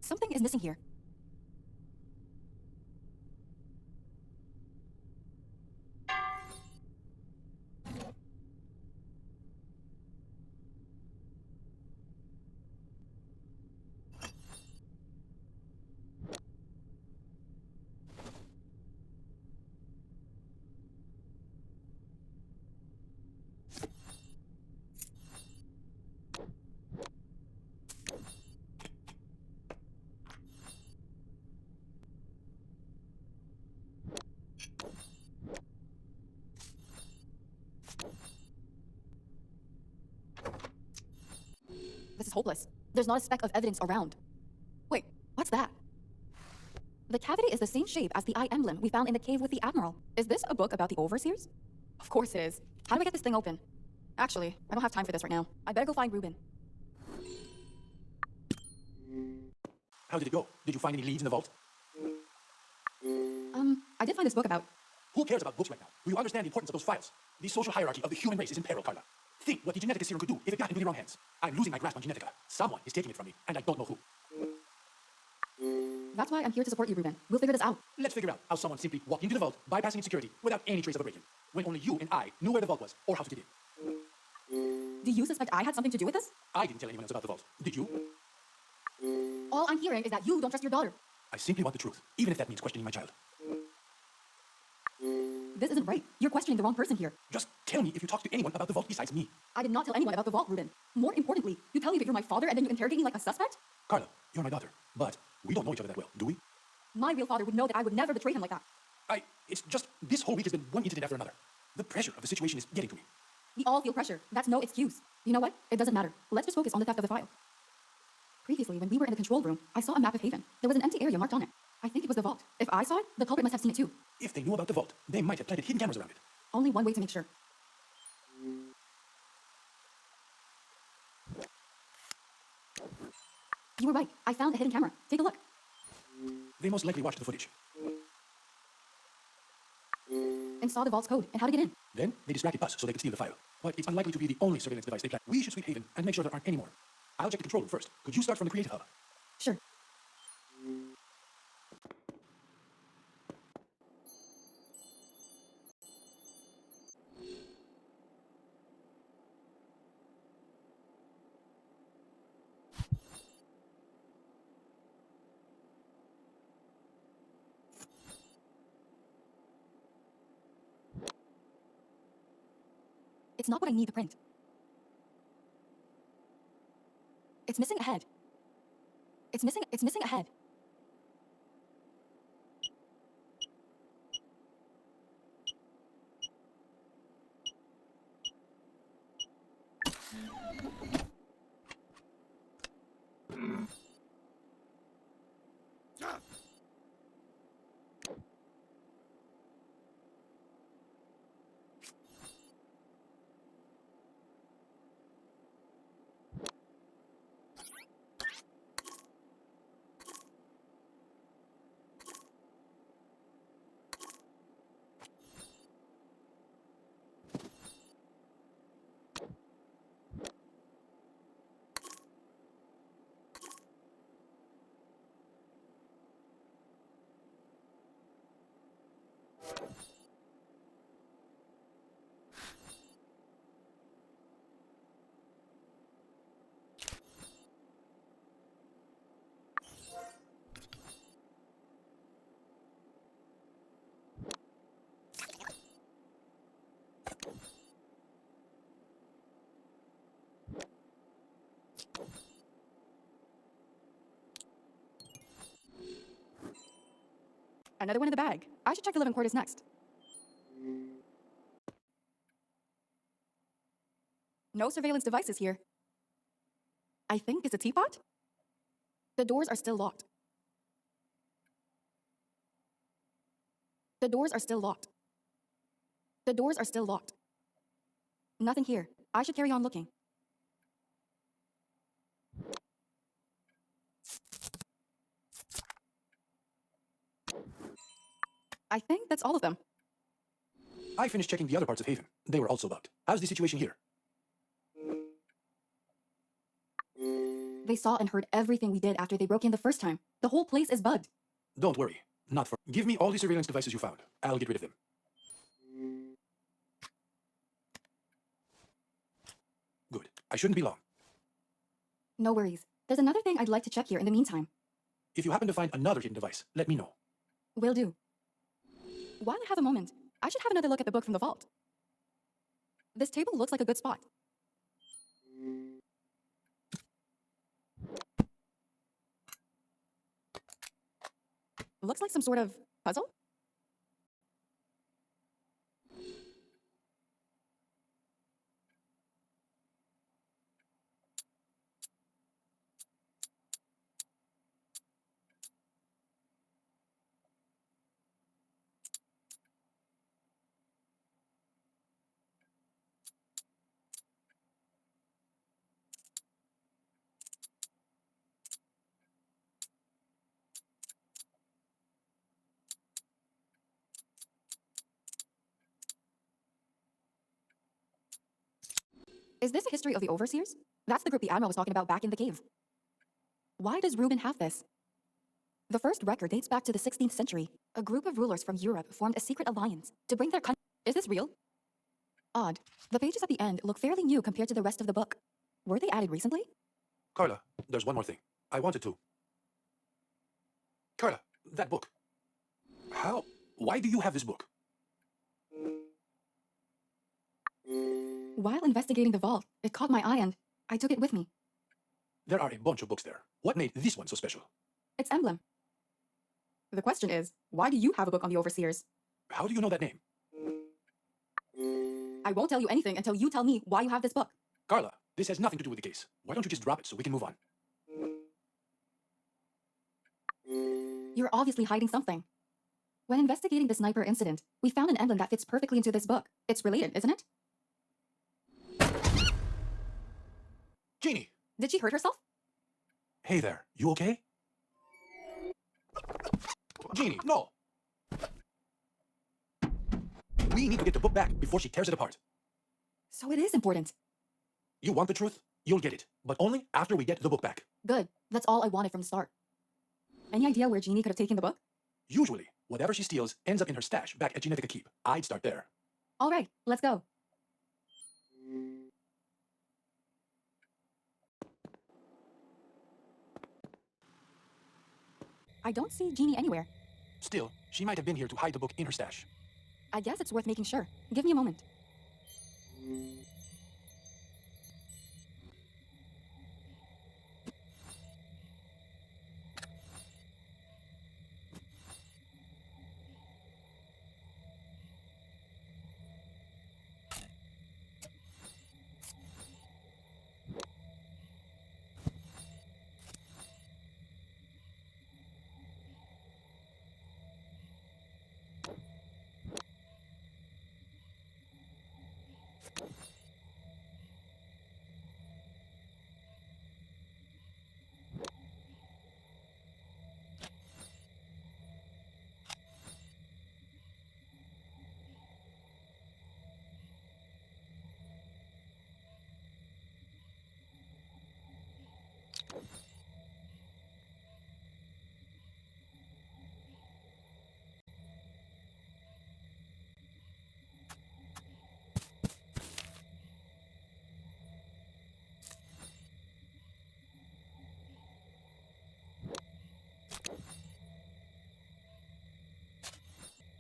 Something is missing here. This is hopeless. There's not a speck of evidence around. Wait, what's that? The cavity is the same shape as the eye emblem we found in the cave with the Admiral. Is this a book about the overseers? Of course it is. How do I get this thing open? Actually, I don't have time for this right now. I better go find Ruben. How did it go? Did you find any leads in the vault? I did find this book about... Who cares about books right now? Do you understand the importance of those files? The social hierarchy of the human race is in peril, Carla. Think what the Genetica serum could do if it got into the wrong hands. I'm losing my grasp on Genetica. Someone is taking it from me, and I don't know who. That's why I'm here to support you, Ruben. We'll figure this out. Let's figure out how someone simply walked into the vault, bypassing its security, without any trace of a break-in, when only you and I knew where the vault was, or how to get in. Do you suspect I had something to do with this? I didn't tell anyone else about the vault. Did you? All I'm hearing is that you don't trust your daughter. I simply want the truth, even if that means questioning my child. This isn't right. You're questioning the wrong person here. Just tell me if you talked to anyone about the vault besides me. I did not tell anyone about the vault, Ruben. More importantly, you tell me that you're my father and then you interrogate me like a suspect? Carla, you're my daughter, but we don't know each other that well, do we? My real father would know that I would never betray him like that. It's just, this whole week has been one incident after another. The pressure of the situation is getting to me. We all feel pressure. That's no excuse. You know what? It doesn't matter. Let's just focus on the theft of the file. Previously, when we were in the control room, I saw a map of Haven. There was an empty area marked on it. I think it was the vault. If I saw it, the culprit must have seen it too. If they knew about the vault, they might have planted hidden cameras around it. Only one way to make sure. You were right. I found a hidden camera. Take a look. They most likely watched the footage. And saw the vault's code and how to get in. Then they distracted us so they could steal the file. But it's unlikely to be the only surveillance device they plan. We should sweep Haven and make sure there aren't any more. I'll check the control room first. Could you start from the creative hub? Sure. It's not what I need to print. It's missing a head. It's missing a head. Another one in the bag. I should check the living quarters next. No surveillance devices here. I think it's a teapot? The doors are still locked. The doors are still locked. The doors are still locked. Nothing here. I should carry on looking. I think that's all of them. I finished checking the other parts of Haven. They were also bugged. How's the situation here? They saw and heard everything we did after they broke in the first time. The whole place is bugged. Don't worry. Not for. Give me all the surveillance devices you found. I'll get rid of them. Good. I shouldn't be long. No worries. There's another thing I'd like to check here in the meantime. If you happen to find another hidden device, let me know. Will do. While I have a moment, I should have another look at the book from the vault. This table looks like a good spot. Looks like some sort of puzzle? Is this a history of the overseers? That's the group the Admiral was talking about back in the cave. Why does Ruben have this? The first record dates back to the 16th century. A group of rulers from Europe formed a secret alliance to bring their country. Is this real? Odd. The pages at the end look fairly new compared to the rest of the book. Were they added recently? Carla, there's one more thing. I wanted to. Carla, that book. How? Why do you have this book? While investigating the vault, it caught my eye and I took it with me. There are a bunch of books there. What made this one so special? Its emblem. The question is, why do you have a book on the overseers? How do you know that name? I won't tell you anything until you tell me why you have this book. Carla, this has nothing to do with the case. Why don't you just drop it so we can move on? You're obviously hiding something. When investigating the sniper incident, we found an emblem that fits perfectly into this book. It's related, isn't it? Jeannie! Did she hurt herself? Hey there, you okay? Jeannie, no! We need to get the book back before she tears it apart. So it is important. You want the truth? You'll get it, but only after we get the book back. Good. That's all I wanted from the start. Any idea where Jeannie could have taken the book? Usually, whatever she steals ends up in her stash back at Genetica Keep. I'd start there. All right, let's go. I don't see Jeannie anywhere. Still, she might have been here to hide the book in her stash. I guess it's worth making sure. Give me a moment.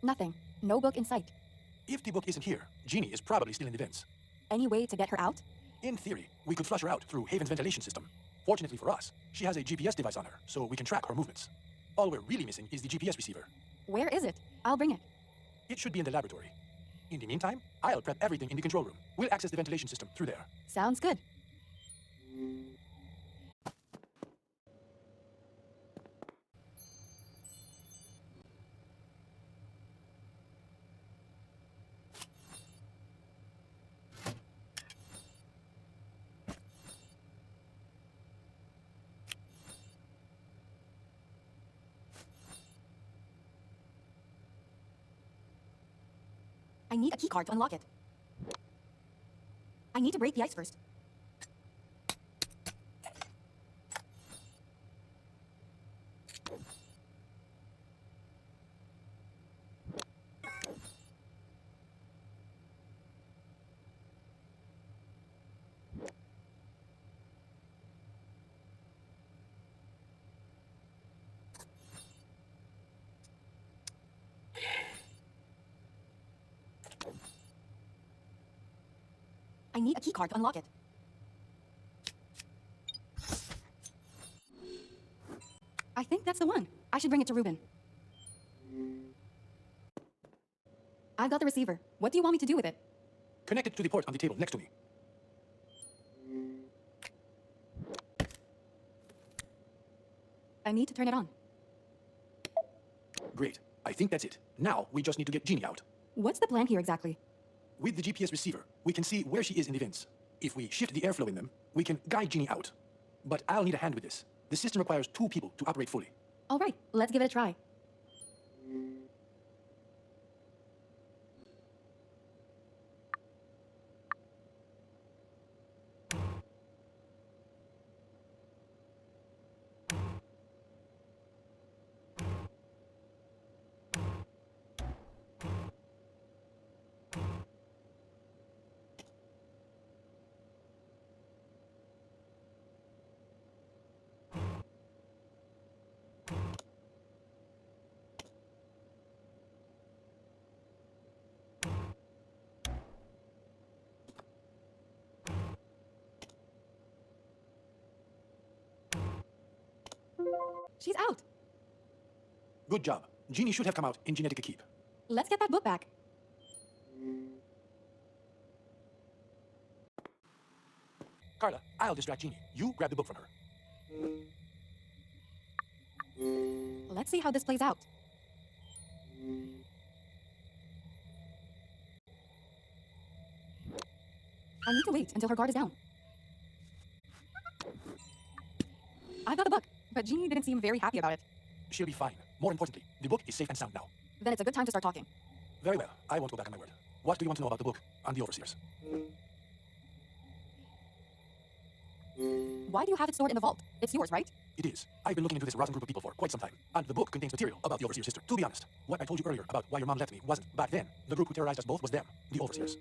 Nothing. No book in sight. If the book isn't here, Jeannie is probably still in the vents. Any way to get her out? In theory, we could flush her out through Haven's ventilation system. Fortunately for us, she has a GPS device on her, so we can track her movements. All we're really missing is the GPS receiver. Where is it? I'll bring it. It should be in the laboratory. In the meantime, I'll prep everything in the control room. We'll access the ventilation system through there. Sounds good. I need a keycard to unlock it. I need to break the ice first. I need a key card to unlock it. I think that's the one. I should bring it to Ruben. I've got the receiver. What do you want me to do with it? Connect it to the port on the table next to me. I need to turn it on. Great. I think that's it. Now, we just need to get Jeannie out. What's the plan here exactly? With the GPS receiver, we can see where she is in the vents. If we shift the airflow in them, we can guide Jeannie out. But I'll need a hand with this. The system requires 2 people to operate fully. All right, let's give it a try. She's out. Good job. Jeannie should have come out in Genetica Keep. Let's get that book back. Carla, I'll distract Jeannie. You grab the book from her. Let's see how this plays out. I need to wait until her guard is down. I've got the book, but Jeannie didn't seem very happy about it. She'll be fine. More importantly, the book is safe and sound now. Then it's a good time to start talking. Very well. I won't go back on my word. What do you want to know about the book on the overseers? Why do you have it stored in the vault? It's yours, right? It is. I've been looking into this rotten group of people for quite some time, and the book contains material about the overseers' history. To be honest, what I told you earlier about why your mom left me wasn't back then. The group who terrorized us both was them, the overseers.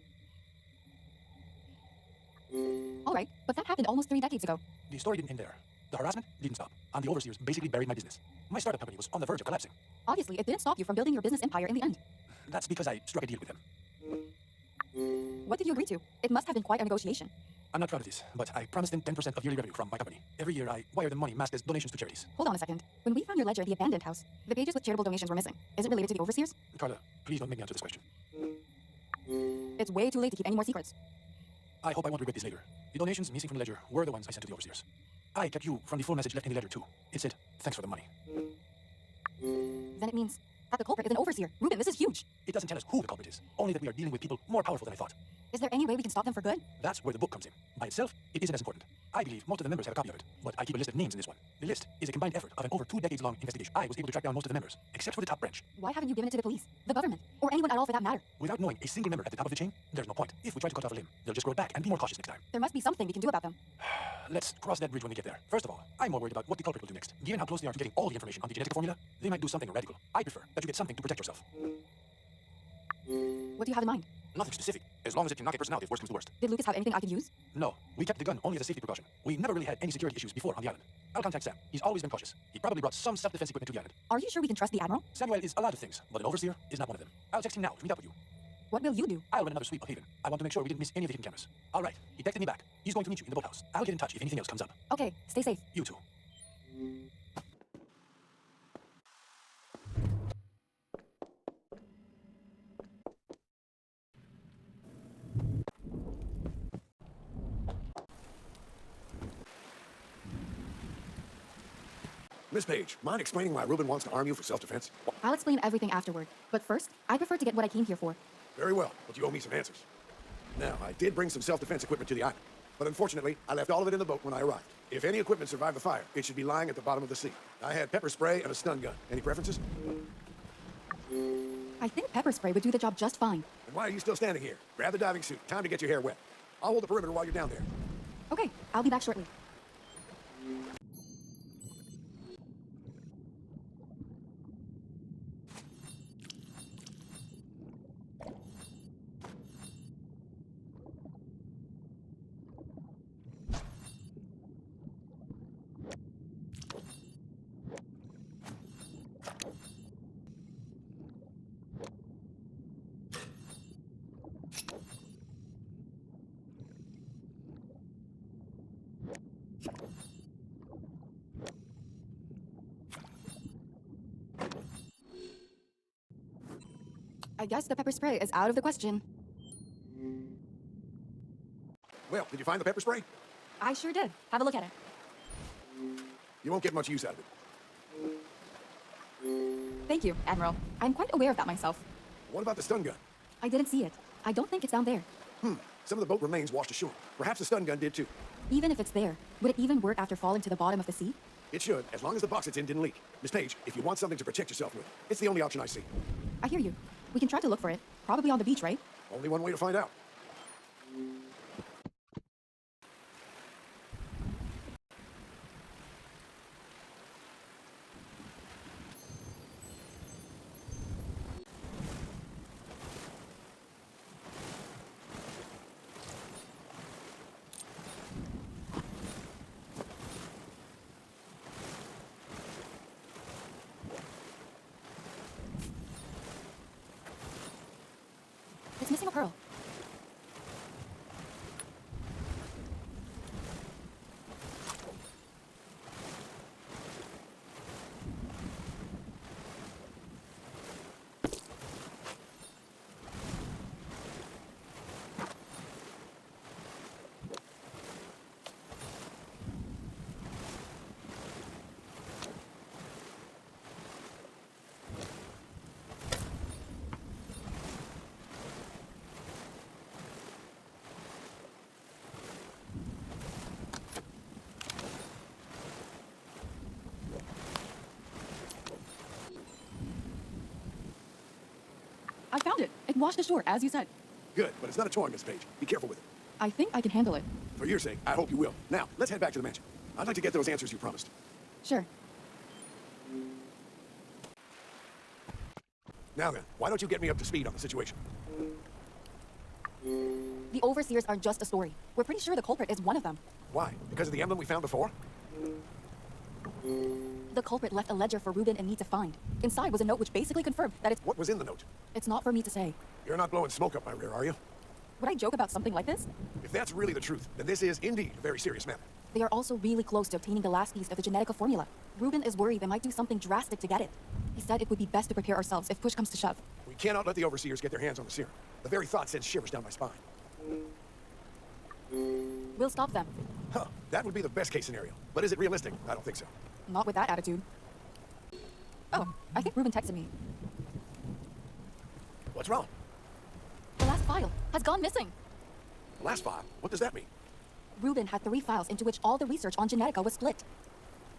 All right, but that happened almost 3 decades ago. The story didn't end there. The harassment didn't stop, and the overseers basically buried my business. My startup company was on the verge of collapsing. Obviously, it didn't stop you from building your business empire in the end. That's because I struck a deal with them. What did you agree to? It must have been quite a negotiation. I'm not proud of this, but I promised them 10% of yearly revenue from my company. Every year, I wire them money masked as donations to charities. Hold on a second. When we found your ledger at the abandoned house, the pages with charitable donations were missing. Is it related to the overseers? Carla, please don't make me answer this question. It's way too late to keep any more secrets. I hope I won't regret this later. The donations missing from the ledger were the ones I sent to the overseers. I kept you from the full message left in the letter, too. It said, thanks for the money. Then it means that the culprit is an overseer. Ruben, this is huge. It doesn't tell us who the culprit is, only that we are dealing with people more powerful than I thought. Is there any way we can stop them for good? That's where the book comes in. By itself, it isn't as important. I believe most of the members have a copy of it, but I keep a list of names in this one. The list is a combined effort of an over 2 decades-long investigation. I was able to track down most of the members, except for the top branch. Why haven't you given it to the police, the government, or anyone at all for that matter? Without knowing a single member at the top of the chain, there's no point. If we try to cut off a limb, they'll just grow back and be more cautious next time. There must be something we can do about them. Let's cross that bridge when we get there. First of all, I'm more worried about what the culprit will do next. Given how close they are to getting all the information on the genetic formula, they might do something radical. I prefer that you get something to protect yourself. What do you have in mind? Nothing specific, as long as it can knock a person out if worst comes to worst. Did Lucas have anything I could use? No, we kept the gun only as a safety precaution. We never really had any security issues before on the island. I'll contact Sam. He's always been cautious. He probably brought some self-defense equipment to the island. Are you sure we can trust the Admiral? Samuel is a lot of things, but an overseer is not one of them. I'll text him now to meet up with you. What will you do? I'll run another sweep of Haven. I want to make sure we didn't miss any of the hidden cameras. All right, he texted me back. He's going to meet you in the boathouse. I'll get in touch if anything else comes up. Okay, stay safe. You too. Miss Page, mind explaining why Ruben wants to arm you for self-defense? I'll explain everything afterward. But first, I prefer to get what I came here for. Very well, but you owe me some answers. Now, I did bring some self-defense equipment to the island, but unfortunately, I left all of it in the boat when I arrived. If any equipment survived the fire, it should be lying at the bottom of the sea. I had pepper spray and a stun gun. Any preferences? I think pepper spray would do the job just fine. And why are you still standing here? Grab the diving suit. Time to get your hair wet. I'll hold the perimeter while you're down there. Okay, I'll be back shortly. I guess the pepper spray is out of the question. Well, did you find the pepper spray? I sure did. Have a look at it. You won't get much use out of it. Thank you, Admiral. I'm quite aware of that myself. What about the stun gun? I didn't see it. I don't think it's down there. Some of the boat remains washed ashore. Perhaps the stun gun did too. Even if it's there, would it even work after falling to the bottom of the sea? It should, as long as the box it's in didn't leak. Miss Page, if you want something to protect yourself with, it's the only option I see. I hear you. We can try to look for it. Probably on the beach, right? Only one way to find out. It's missing a pearl. I found it. It washed ashore, as you said. Good, but it's not a toy, Miss Page. Be careful with it. I think I can handle it. For your sake, I hope you will. Now, let's head back to the mansion. I'd like to get those answers you promised. Sure. Now then, why don't you get me up to speed on the situation? The overseers are just a story. We're pretty sure the culprit is one of them. Why? Because of the emblem we found before? The culprit left a ledger for Ruben and me to find. Inside was a note which basically confirmed that What was in the note? it's not for me to say. You're not blowing smoke up my rear, are you? Would I joke about something like this? If that's really the truth, then this is indeed a very serious matter. They are also really close to obtaining the last piece of the Genetica formula. Ruben is worried they might do something drastic to get it. He said it would be best to prepare ourselves if push comes to shove. We cannot let the overseers get their hands on the serum. The very thought sends shivers down my spine. We'll stop them. Huh, that would be the best case scenario. But is it realistic? I don't think so. Not with that attitude. Oh, I think Ruben texted me. What's wrong? The last file has gone missing. The last file? What does that mean? Ruben had 3 files into which all the research on Genetica was split.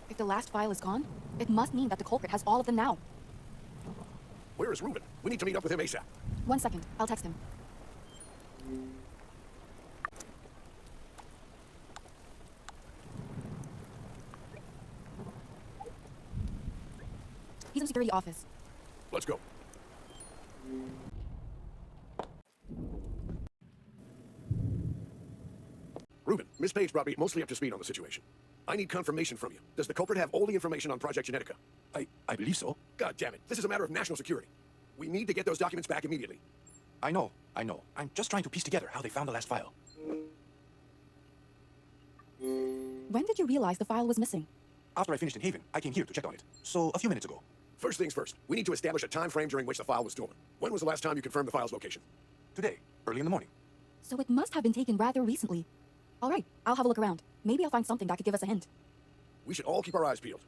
If the last file is gone, it must mean that the culprit has all of them now. Where is Ruben? We need to meet up with him ASAP. 1 second, I'll text him. He's in security office. Let's go. Ruben, Miss Page brought me mostly up to speed on the situation. I need confirmation from you. Does the culprit have all the information on Project Genetica? I believe so. God damn it. This is a matter of national security. We need to get those documents back immediately. I know. I'm just trying to piece together how they found the last file. When did you realize the file was missing? After I finished in Haven, I came here to check on it. So, a few minutes ago. First things first, we need to establish a time frame during which the file was stolen. When was the last time you confirmed the file's location? Today, early in the morning. So it must have been taken rather recently. All right, I'll have a look around. Maybe I'll find something that could give us a hint. We should all keep our eyes peeled.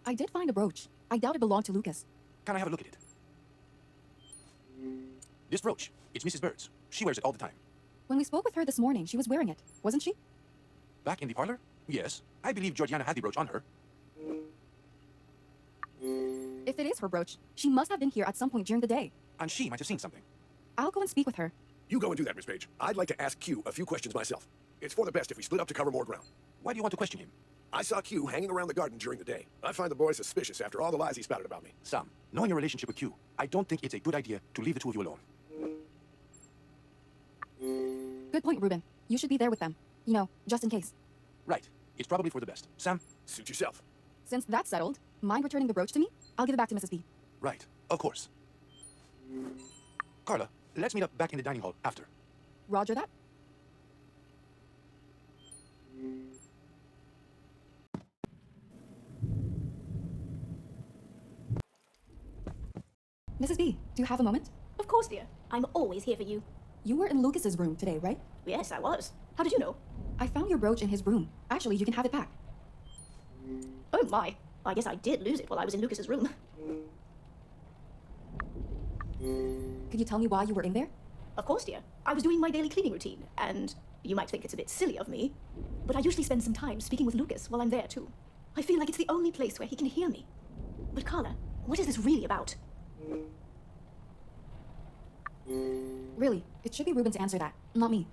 I did find a brooch. I doubt it belonged to Lucas. Can I have a look at it? This brooch, it's Mrs. Bird's. She wears it all the time. When we spoke with her this morning, she was wearing it, wasn't she? Back in the parlor? Yes, I believe Georgiana had the brooch on her. If it is her brooch, she must have been here at some point during the day. And she might have seen something. I'll go and speak with her. You go and do that, Miss Page. I'd like to ask Q a few questions myself. It's for the best if we split up to cover more ground. Why do you want to question him? I saw Q hanging around the garden during the day. I find the boy suspicious after all the lies he spouted about me. Sam, knowing your relationship with Q, I don't think it's a good idea to leave the two of you alone. Good point, Ruben. You should be there with them. You know, just in case. Right. It's probably for the best. Sam? Suit yourself. Since that's settled, mind returning the brooch to me? I'll give it back to Mrs. B. Right. Of course. Carla, let's meet up back in the dining hall after. Roger that. Mrs. B, do you have a moment? Of course, dear. I'm always here for you. You were in Lucas's room today, right? Yes, I was. How did you know? I found your brooch in his room. Actually, you can have it back. Oh my. I guess I did lose it while I was in Lucas's room. Could you tell me why you were in there? Of course, dear. I was doing my daily cleaning routine, and you might think it's a bit silly of me, but I usually spend some time speaking with Lucas while I'm there, too. I feel like it's the only place where he can hear me. But Carla, what is this really about? Really, it should be Ruben to answer that, not me.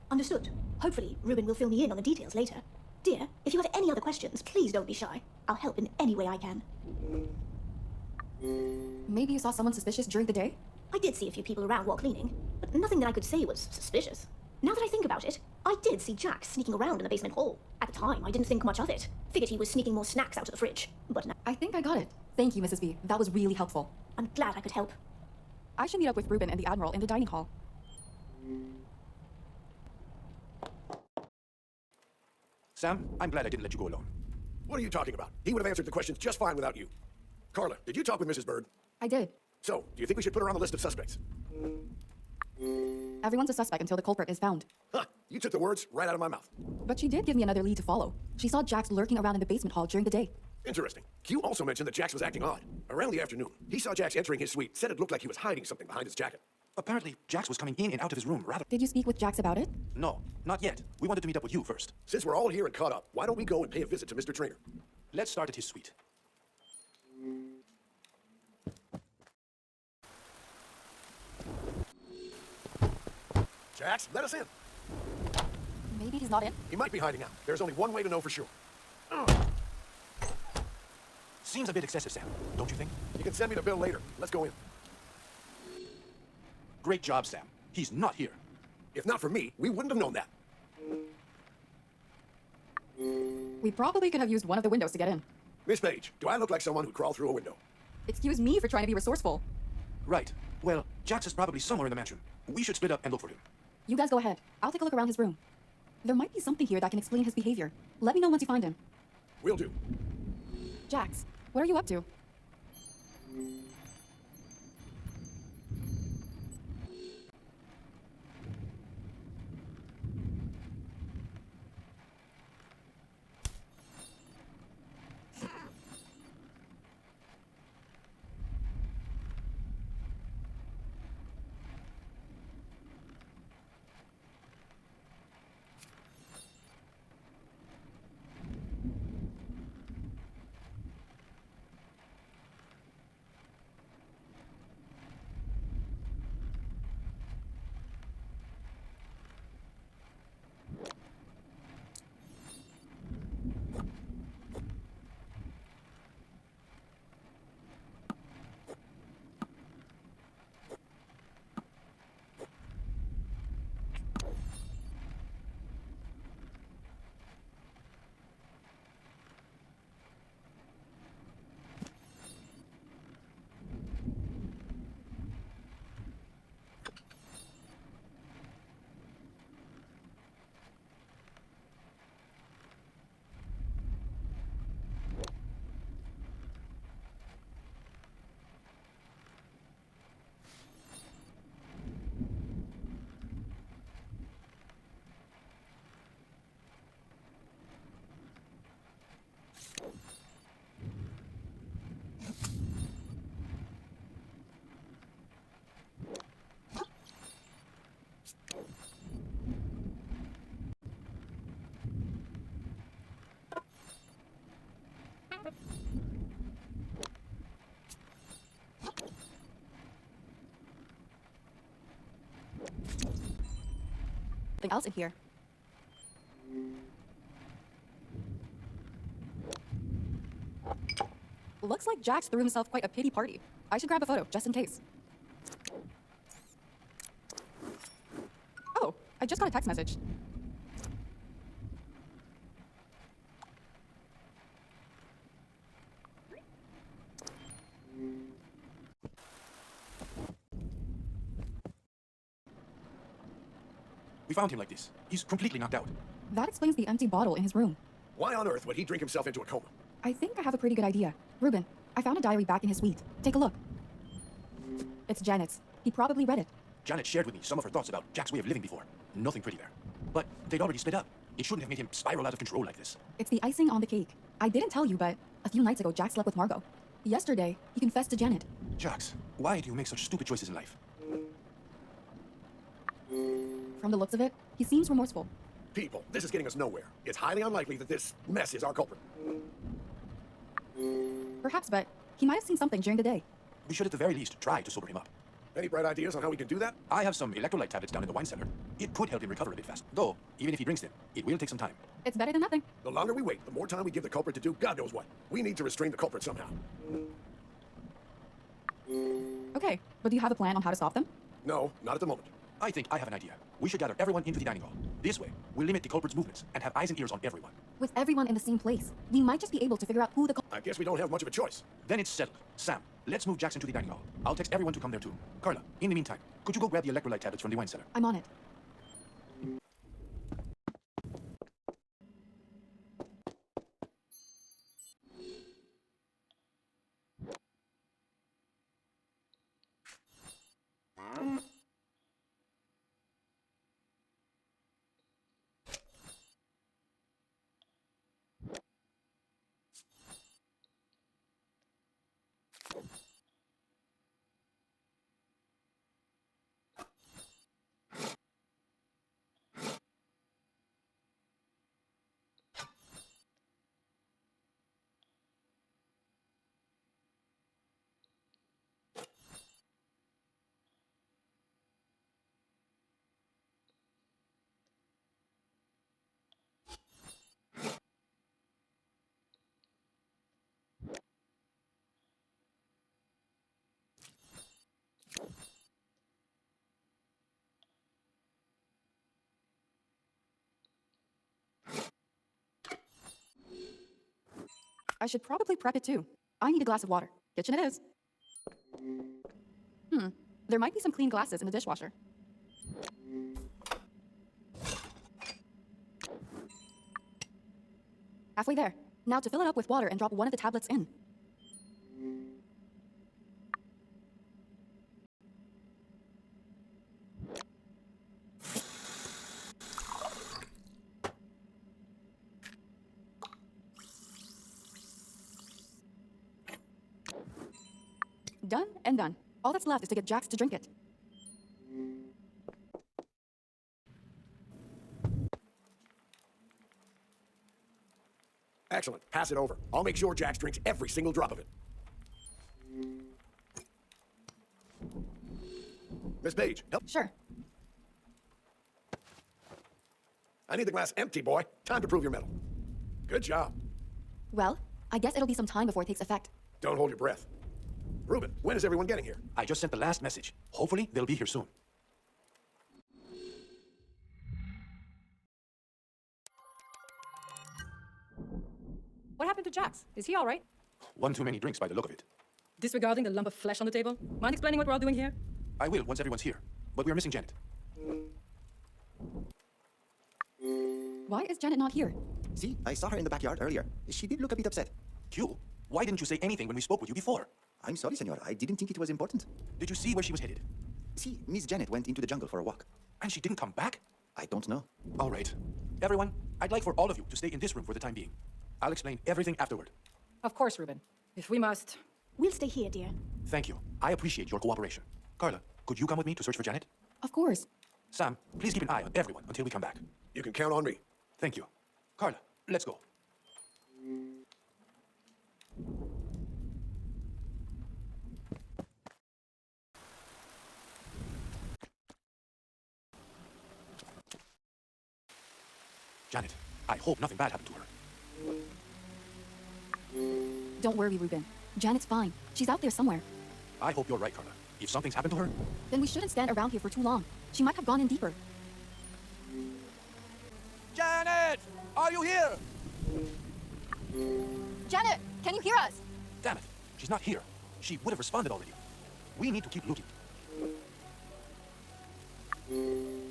Understood. Hopefully, Ruben will fill me in on the details later. Dear, if you have any other questions, please don't be shy. I'll help in any way I can. Maybe you saw someone suspicious during the day? I did see a few people around while cleaning, but nothing that I could say was suspicious. Now that I think about it, I did see Jack sneaking around in the basement hall. At the time, I didn't think much of it. Figured he was sneaking more snacks out of the fridge. But now, I think I got it. Thank you, Mrs. B. That was really helpful. I'm glad I could help. I should meet up with Ruben and the Admiral in the dining hall. Sam, I'm glad I didn't let you go alone. What are you talking about? He would have answered the questions just fine without you. Carla, did you talk with Mrs. Bird? I did. So, do you think we should put her on the list of suspects? Everyone's a suspect until the culprit is found. Huh, you took the words right out of my mouth. But she did give me another lead to follow. She saw Jax lurking around in the basement hall during the day. Interesting. Q also mentioned that Jax was acting odd. Around the afternoon, he saw Jax entering his suite, said it looked like he was hiding something behind his jacket. Apparently, Jax was coming in and out of his room rather... Did you speak with Jax about it? No, not yet. We wanted to meet up with you first. Since we're all here and caught up, why don't we go and pay a visit to Mr. Trainer? Let's start at his suite. Jax, let us in. Maybe he's not in. He might be hiding out. There's only one way to know for sure. Seems a bit excessive, Sam, don't you think? You can send me the bill later. Let's go in. Great job, Sam. He's not here. If not for me, we wouldn't have known that. We probably could have used one of the windows to get in. Miss Page, do I look like someone who'd crawl through a window? Excuse me for trying to be resourceful. Right. Well, Jax is probably somewhere in the mansion. We should split up and look for him. You guys go ahead. I'll take a look around his room. There might be something here that can explain his behavior. Let me know once you find him. Will do. Jax, what are you up to? anything else in here. Looks like Jax threw himself quite a pity party. I should grab a photo, just in case. Oh, I just got a text message. We found him like this. He's completely knocked out. That explains the empty bottle in his room. Why on earth would he drink himself into a coma? I think I have a pretty good idea. Ruben, I found a diary back in his suite. Take a look. It's Janet's. He probably read it. Janet shared with me some of her thoughts about Jack's way of living before. Nothing pretty there. But they'd already split up. It shouldn't have made him spiral out of control like this. It's the icing on the cake. I didn't tell you, but a few nights ago, Jack slept with Margot. Yesterday, he confessed to Janet. Jax, why do you make such stupid choices in life? From the looks of it, he seems remorseful. People, this is getting us nowhere. It's highly unlikely that this mess is our culprit. Perhaps, but he might have seen something during the day. We should at the very least try to sober him up. Any bright ideas on how we can do that? I have some electrolyte tablets down in the wine cellar. It could help him recover a bit fast. Though, even if he drinks them, it will take some time. It's better than nothing. The longer we wait, the more time we give the culprit to do God knows what. We need to restrain the culprit somehow. Okay, but do you have a plan on how to stop them? No, not at the moment. I think I have an idea. We should gather everyone into the dining hall. This way, we'll limit the culprit's movements and have eyes and ears on everyone. With everyone in the same place, we might just be able to figure out who the I guess we don't have much of a choice. Then it's settled. Sam, let's move Jackson to the dining hall. I'll text everyone to come there too. Carla, in the meantime, could you go grab the electrolyte tablets from the wine cellar? I'm on it. I should probably prep it too. I need a glass of water. Kitchen it is. There might be some clean glasses in the dishwasher. Halfway there. Now to fill it up with water and drop one of the tablets in. Done and done. All that's left is to get Jax to drink it. Excellent. Pass it over. I'll make sure Jax drinks every single drop of it. Miss Page, help. Sure. I need the glass empty, boy. Time to prove your mettle. Good job. Well, I guess it'll be some time before it takes effect. Don't hold your breath. Ruben, when is everyone getting here? I just sent the last message. Hopefully, they'll be here soon. What happened to Jax? Is he all right? One too many drinks by the look of it. Disregarding the lump of flesh on the table? Mind explaining what we're all doing here? I will once everyone's here. But we are missing Janet. Why is Janet not here? See, I saw her in the backyard earlier. She did look a bit upset. Q, why didn't you say anything when we spoke with you before? I'm sorry, senor. I didn't think it was important. Did you see where she was headed? See, Miss Janet went into the jungle for a walk. And she didn't come back? I don't know. All right. Everyone, I'd like for all of you to stay in this room for the time being. I'll explain everything afterward. Of course, Ruben. If we must. We'll stay here, dear. Thank you. I appreciate your cooperation. Carla, could you come with me to search for Janet? Of course. Sam, please keep an eye on everyone until we come back. You can count on me. Thank you. Carla, let's go. Janet, I hope nothing bad happened to her. Don't worry, Ruben. Janet's fine. She's out there somewhere. I hope you're right, Carla. If something's happened to her, Then we shouldn't stand around here for too long. She might have gone in deeper. Janet! Are you here? Janet, can you hear us? Damn it, she's not here. She would have responded already. We need to keep looking.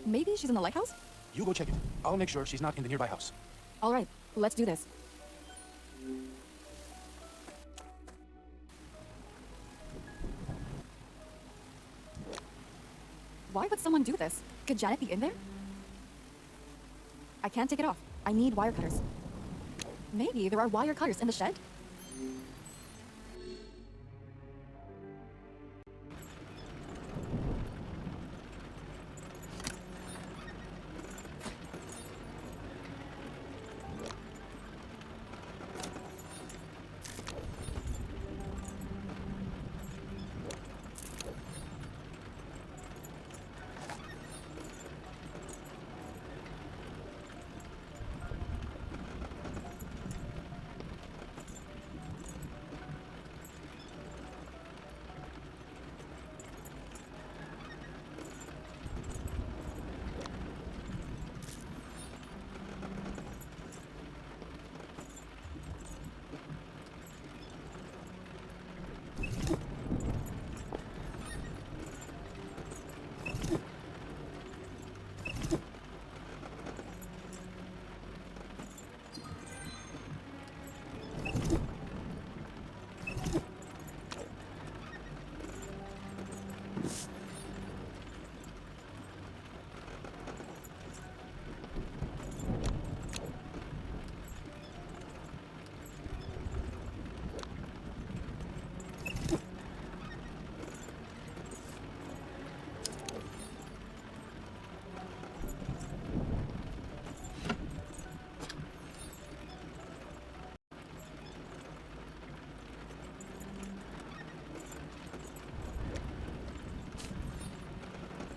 Maybe she's in the lighthouse? You go check it. I'll make sure she's not in the nearby house. All right, let's do this. Why would someone do this? Could Janet be in there? I can't take it off. I need wire cutters. Maybe there are wire cutters in the shed?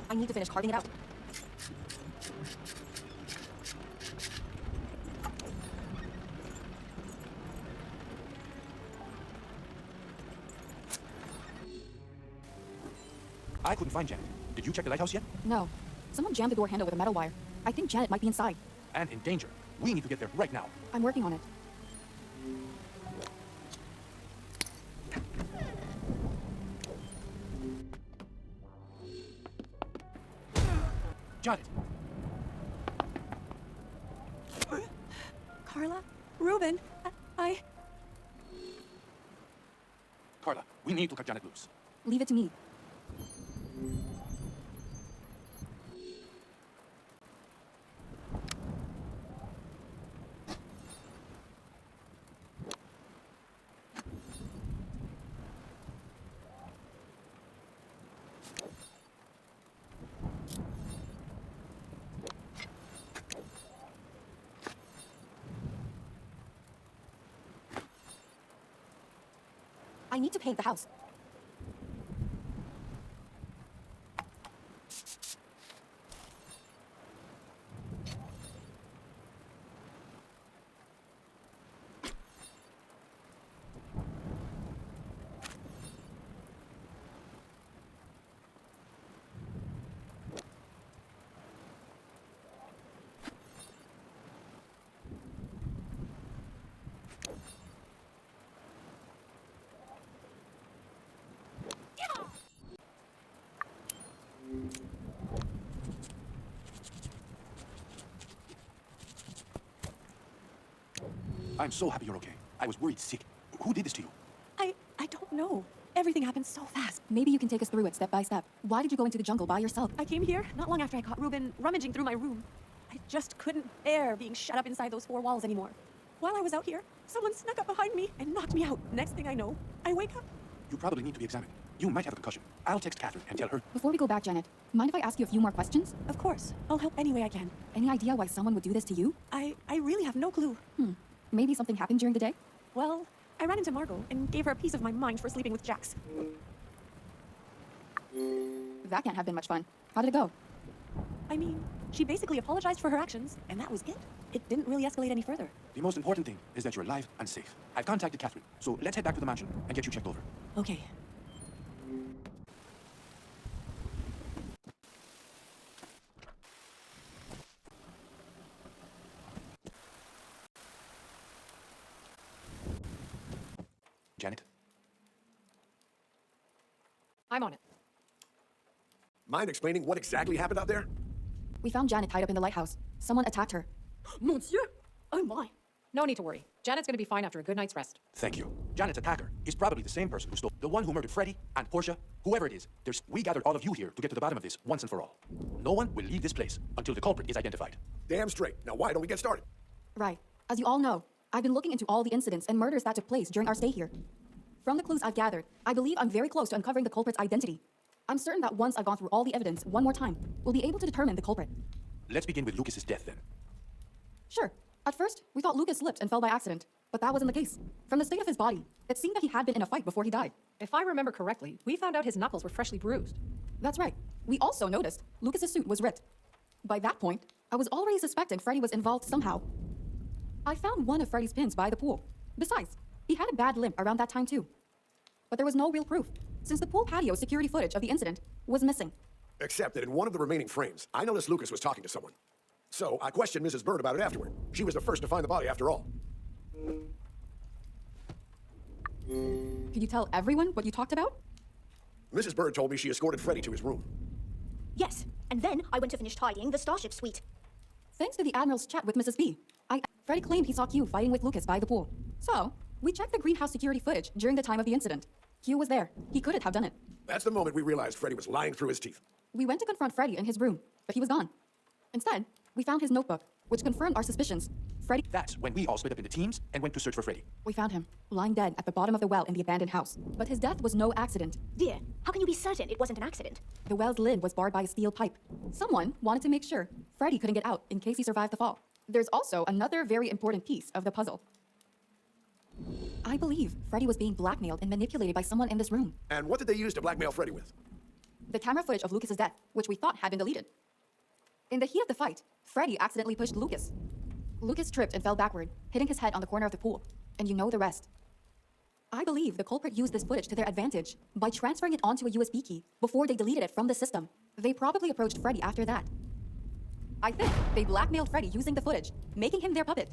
I need to finish carving it out. I couldn't find Janet. Did you check the lighthouse yet? No. Someone jammed the door handle with a metal wire. I think Janet might be inside. And in danger. We need to get there right now. I'm working on it. Janet! Carla? Ruben? I... Carla, we need to cut Janet loose. Leave it to me. I need to paint the house. I'm so happy you're okay. I was worried sick. Who did this to you? I don't know. Everything happened so fast. Maybe you can take us through it step by step. Why did you go into the jungle by yourself? I came here not long after I caught Ruben rummaging through my room. I just couldn't bear being shut up inside those four walls anymore. While I was out here, someone snuck up behind me and knocked me out. Next thing I know, I wake up. You probably need to be examined. You might have a concussion. I'll text Catherine and tell her. Before we go back, Janet, mind if I ask you a few more questions? Of course. I'll help any way I can. Any idea why someone would do this to you? I really have no clue. Maybe something happened during the day? Well, I ran into Margot and gave her a piece of my mind for sleeping with Jax. That can't have been much fun. How did it go? I mean, she basically apologized for her actions, and that was it. it didn't really escalate any further. The most important thing is that you're alive and safe. I've contacted Catherine, so let's head back to the mansion and get you checked over. Okay. Janet? I'm on it. Mind explaining what exactly happened out there? We found Janet tied up in the lighthouse. Someone attacked her. Monsieur! Oh my. No need to worry. Janet's gonna be fine after a good night's rest. Thank you. Janet's attacker is probably the same person who stole the one who murdered Freddie and Portia. Whoever it is, we gathered all of you here to get to the bottom of this once and for all. No one will leave this place until the culprit is identified. Damn straight. Now why don't we get started? Right. As you all know, I've been looking into all the incidents and murders that took place during our stay here. From the clues I've gathered, I believe I'm very close to uncovering the culprit's identity. I'm certain that once I've gone through all the evidence one more time, we'll be able to determine the culprit. Let's begin with Lucas's death then. Sure. At first, we thought Lucas slipped and fell by accident, but that wasn't the case. From the state of his body, it seemed that he had been in a fight before he died. If I remember correctly, we found out his knuckles were freshly bruised. That's right. We also noticed Lucas's suit was ripped. By that point, I was already suspecting Freddie was involved somehow. I found one of Freddie's pins by the pool. Besides, he had a bad limp around that time too. But there was no real proof, since the pool patio security footage of the incident was missing. Except that in one of the remaining frames, I noticed Lucas was talking to someone. So I questioned Mrs. Bird about it afterward. She was the first to find the body after all. Could you tell everyone what you talked about? Mrs. Bird told me she escorted Freddie to his room. Yes, and then I went to finish tidying the Starship suite. Thanks to the Admiral's chat with Mrs. B, Freddie claimed he saw Q fighting with Lucas by the pool. So, we checked the greenhouse security footage during the time of the incident. Q was there. He couldn't have done it. That's the moment we realized Freddie was lying through his teeth. We went to confront Freddie in his room, but he was gone. Instead, we found his notebook, which confirmed our suspicions. Freddie... That's when we all split up into teams and went to search for Freddie. We found him, lying dead at the bottom of the well in the abandoned house. But his death was no accident. Dear, how can you be certain it wasn't an accident? The well's lid was barred by a steel pipe. Someone wanted to make sure Freddie couldn't get out in case he survived the fall. There's also another very important piece of the puzzle. I believe Freddie was being blackmailed and manipulated by someone in this room. And what did they use to blackmail Freddie with? The camera footage of Lucas's death, which we thought had been deleted. In the heat of the fight, Freddie accidentally pushed Lucas. Lucas tripped and fell backward, hitting his head on the corner of the pool. And you know the rest. I believe the culprit used this footage to their advantage by transferring it onto a USB key before they deleted it from the system. They probably approached Freddie after that. I think they blackmailed Freddie using the footage, making him their puppet.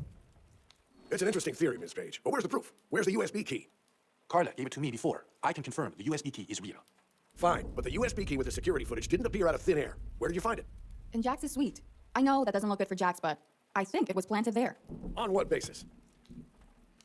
It's an interesting theory, Ms. Page. But where's the proof? Where's the USB key? Carla gave it to me before. I can confirm the USB key is real. Fine, but the USB key with the security footage didn't appear out of thin air. Where did you find it? In Jax's suite. I know that doesn't look good for Jax, but I think it was planted there. On what basis?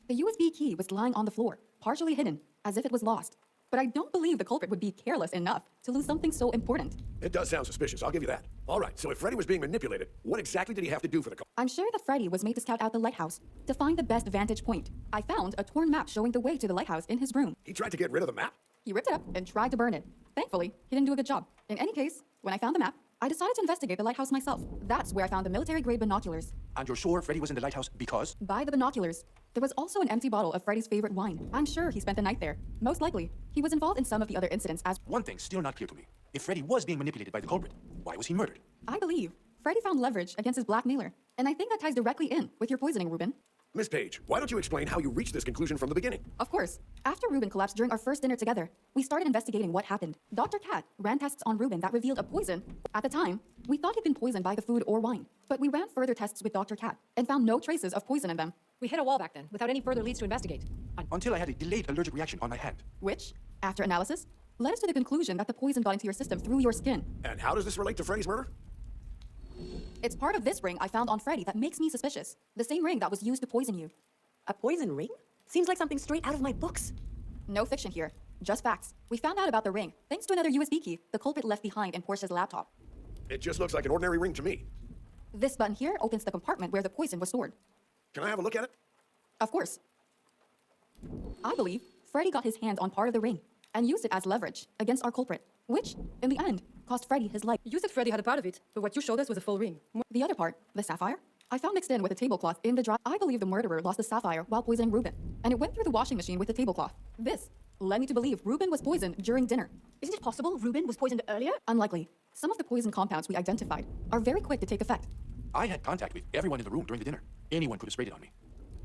The USB key was lying on the floor, partially hidden, as if it was lost. But I don't believe the culprit would be careless enough to lose something so important. It does sound suspicious, I'll give you that. All right, so if Freddie was being manipulated, what exactly did he have to do for the I'm sure that Freddie was made to scout out the lighthouse to find the best vantage point. I found a torn map showing the way to the lighthouse in his room. He tried to get rid of the map? He ripped it up and tried to burn it. Thankfully, he didn't do a good job. In any case, when I found the map, I decided to investigate the lighthouse myself. That's where I found the military-grade binoculars. And you're sure Freddie was in the lighthouse because? By the binoculars, there was also an empty bottle of Freddie's favorite wine. I'm sure he spent the night there. Most likely, he was involved in some of the other incidents as... One thing's still not clear to me. If Freddie was being manipulated by the culprit, why was he murdered? I believe Freddie found leverage against his blackmailer. And I think that ties directly in with your poisoning, Ruben. Miss Page, why don't you explain how you reached this conclusion from the beginning? Of course. After Ruben collapsed during our first dinner together, we started investigating what happened. Dr. Kat ran tests on Ruben that revealed a poison. At the time, we thought he'd been poisoned by the food or wine. But we ran further tests with Dr. Kat and found no traces of poison in them. We hit a wall back then, without any further leads to investigate. Until I had a delayed allergic reaction on my hand. Which, after analysis, led us to the conclusion that the poison got into your system through your skin. And how does this relate to Freddie's murder? It's part of this ring I found on Freddie that makes me suspicious. The same ring that was used to poison you. A poison ring? Seems like something straight out of my books. No fiction here, just facts. We found out about the ring thanks to another USB key the culprit left behind in Portia's laptop. It just looks like an ordinary ring to me. This button here opens the compartment where the poison was stored. Can I have a look at it? Of course. I believe Freddie got his hands on part of the ring and used it as leverage against our culprit, which, in the end, cost Freddie his life. You said Freddie had a part of it, but what you showed us was a full ring. The other part, the sapphire, I found mixed in with a tablecloth in the dry. I believe the murderer lost the sapphire while poisoning Ruben, and it went through the washing machine with the tablecloth. This led me to believe Ruben was poisoned during dinner. Isn't it possible Ruben was poisoned earlier? Unlikely. Some of the poison compounds we identified are very quick to take effect. I had contact with everyone in the room during the dinner. Anyone could have sprayed it on me.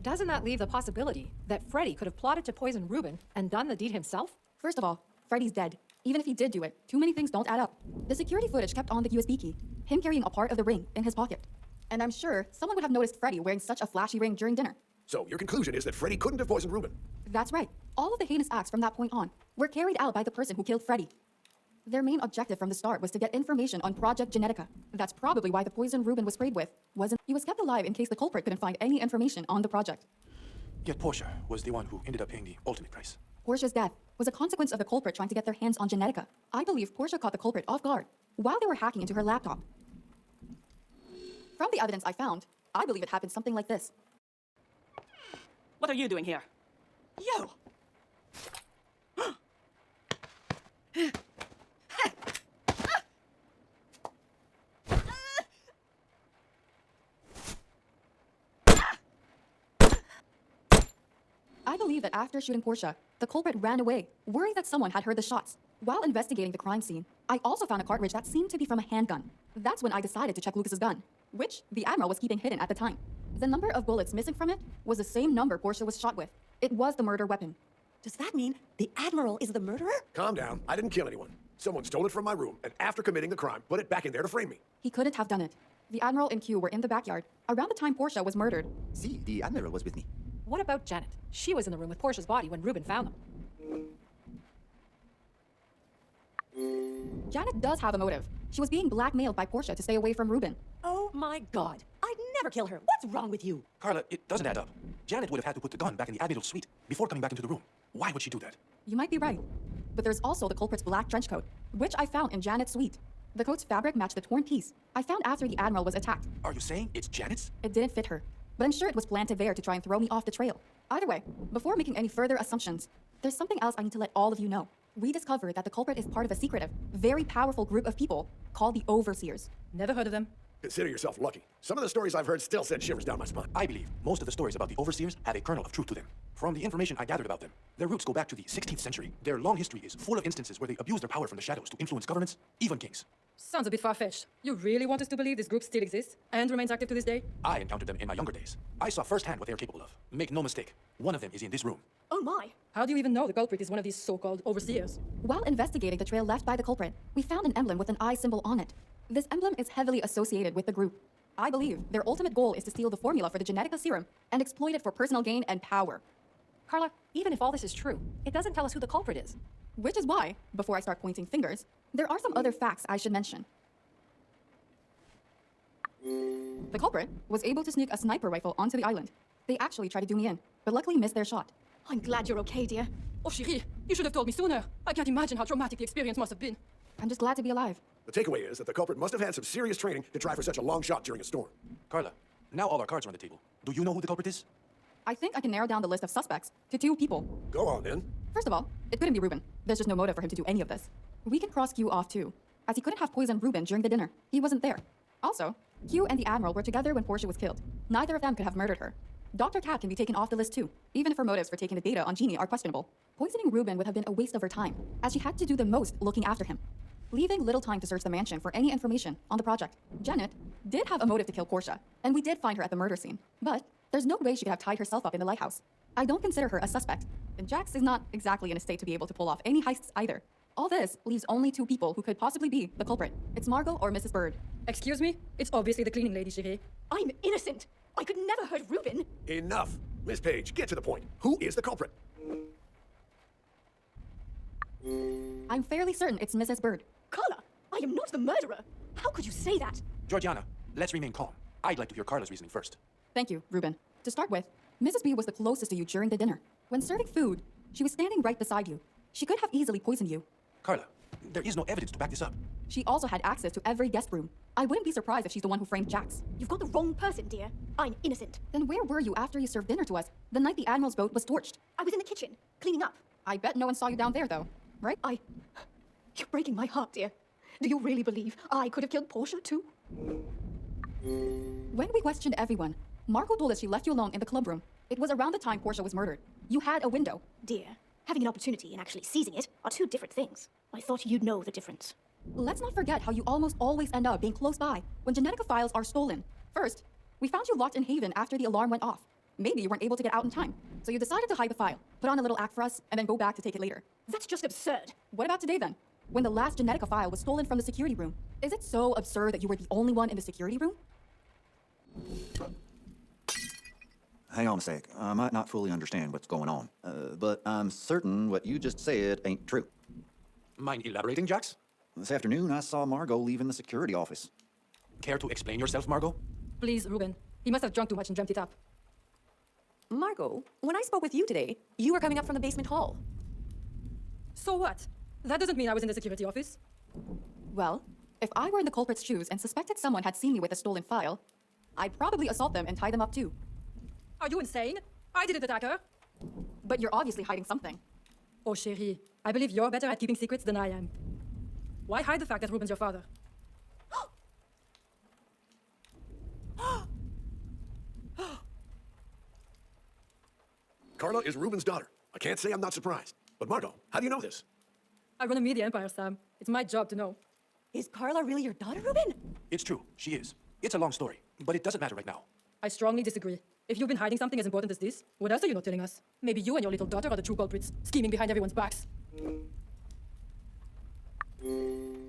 Doesn't that leave the possibility that Freddy could have plotted to poison Ruben and done the deed himself? First of all, Freddy's dead. Even if he did do it, too many things don't add up. The security footage kept on the USB key, him carrying a part of the ring in his pocket. And I'm sure someone would have noticed Freddy wearing such a flashy ring during dinner. So your conclusion is that Freddy couldn't have poisoned Ruben? That's right. All of the heinous acts from that point on were carried out by the person who killed Freddy. Their main objective from the start was to get information on Project Genetica. That's probably why the poison Ruben was sprayed with wasn't. He was kept alive in case the culprit couldn't find any information on the project. Yet Portia was the one who ended up paying the ultimate price. Portia's death was a consequence of the culprit trying to get their hands on Genetica. I believe Portia caught the culprit off guard while they were hacking into her laptop. From the evidence I found, I believe it happened something like this. What are you doing here? You! I believe that after shooting Portia, the culprit ran away, worried that someone had heard the shots. While investigating the crime scene, I also found a cartridge that seemed to be from a handgun. That's when I decided to check Lucas's gun, which the Admiral was keeping hidden at the time. The number of bullets missing from it was the same number Portia was shot with. It was the murder weapon. Does that mean the Admiral is the murderer? Calm down. I didn't kill anyone. Someone stole it from my room, and after committing the crime, put it back in there to frame me. He couldn't have done it. The Admiral and Q were in the backyard around the time Portia was murdered. See, the Admiral was with me. What about Janet? She was in the room with Portia's body when Ruben found them. Janet does have a motive. She was being blackmailed by Portia to stay away from Ruben. Oh my God. I'd never kill her. What's wrong with you? Carla, it doesn't add up. Janet would have had to put the gun back in the Admiral's suite before coming back into the room. Why would she do that? You might be right. But there's also the culprit's black trench coat, which I found in Janet's suite. The coat's fabric matched the torn piece I found after the Admiral was attacked. Are you saying it's Janet's? It didn't fit her, but I'm sure it was planted there to try and throw me off the trail. Either way, before making any further assumptions, there's something else I need to let all of you know. We discovered that the culprit is part of a secretive, very powerful group of people called the Overseers. Never heard of them. Consider yourself lucky. Some of the stories I've heard still send shivers down my spine. I believe most of the stories about the Overseers have a kernel of truth to them. From the information I gathered about them, their roots go back to the 16th century. Their long history is full of instances where they abuse their power from the shadows to influence governments, even kings. Sounds a bit far-fetched. You really want us to believe this group still exists and remains active to this day? I encountered them in my younger days. I saw firsthand what they are capable of. Make no mistake, one of them is in this room. Oh my. How do you even know the culprit is one of these so-called overseers? While investigating the trail left by the culprit, we found an emblem with an eye symbol on it. This emblem is heavily associated with the group. I believe their ultimate goal is to steal the formula for the Genetica serum and exploit it for personal gain and power. Carla, even if all this is true, it doesn't tell us who the culprit is. Which is why, before I start pointing fingers, there are some other facts I should mention. The culprit was able to sneak a sniper rifle onto the island. They actually tried to do me in, but luckily missed their shot. I'm glad you're okay, dear. Oh, chérie, you should have told me sooner. I can't imagine how traumatic the experience must have been. I'm just glad to be alive. The takeaway is that the culprit must have had some serious training to try for such a long shot during a storm. Carla, now all our cards are on the table. Do you know who the culprit is? I think I can narrow down the list of suspects to 2 people. Go on, then. First of all, it couldn't be Ruben. There's just no motive for him to do any of this. We can cross Q off too, as he couldn't have poisoned Ruben during the dinner. He wasn't there. Also, Q and the Admiral were together when Portia was killed. Neither of them could have murdered her. Dr. Cat can be taken off the list too, even if her motives for taking the data on Jeannie are questionable. Poisoning Ruben would have been a waste of her time, as she had to do the most looking after him, leaving little time to search the mansion for any information on the project. Janet did have a motive to kill Portia, and we did find her at the murder scene. But there's no way she could have tied herself up in the lighthouse. I don't consider her a suspect, and Jax is not exactly in a state to be able to pull off any heists either. All this leaves only 2 people who could possibly be the culprit. It's Margot or Mrs. Bird. Excuse me? It's obviously the cleaning lady, chérie. I'm innocent. I could never hurt Ruben. Enough. Miss Page, get to the point. Who is the culprit? I'm fairly certain it's Mrs. Bird. Carla, I am not the murderer. How could you say that? Georgiana, let's remain calm. I'd like to hear Carla's reasoning first. Thank you, Ruben. To start with, Mrs. B was the closest to you during the dinner. When serving food, she was standing right beside you. She could have easily poisoned you. Carla, there is no evidence to back this up. She also had access to every guest room. I wouldn't be surprised if she's the one who framed Jax. You've got the wrong person, dear. I'm innocent. Then where were you after you served dinner to us, the night the Admiral's boat was torched? I was in the kitchen, cleaning up. I bet no one saw you down there, though, right? You're breaking my heart, dear. Do you really believe I could have killed Portia, too? When we questioned everyone, Margot told us she left you alone in the club room. It was around the time Portia was murdered. You had a window. Dear, having an opportunity and actually seizing it are 2 different things. I thought you'd know the difference. Let's not forget how you almost always end up being close by when Genetica files are stolen. First, we found you locked in Haven after the alarm went off. Maybe you weren't able to get out in time, so you decided to hide the file, put on a little act for us, and then go back to take it later. That's just absurd. What about today then? When the last Genetica file was stolen from the security room. Is it so absurd that you were the only one in the security room? Hang on a sec. I might not fully understand what's going on, but I'm certain what you just said ain't true. Mind elaborating, Jax? This afternoon, I saw Margot leaving the security office. Care to explain yourself, Margot? Please, Ruben. He must have drunk too much and dreamt it up. Margot, when I spoke with you today, you were coming up from the basement hall. So what? That doesn't mean I was in the security office. Well, if I were in the culprit's shoes and suspected someone had seen me with a stolen file, I'd probably assault them and tie them up too. Are you insane? I didn't attack her. But you're obviously hiding something. Oh, chérie, I believe you're better at keeping secrets than I am. Why hide the fact that Ruben's your father? Carla is Ruben's daughter. I can't say I'm not surprised. But Margot, how do you know this? I run a media empire, Sam. It's my job to know. Is Carla really your daughter, Ruben? It's true, she is. It's a long story, but it doesn't matter right now. I strongly disagree. If you've been hiding something as important as this, what else are you not telling us? Maybe you and your little daughter are the true culprits, scheming behind everyone's backs.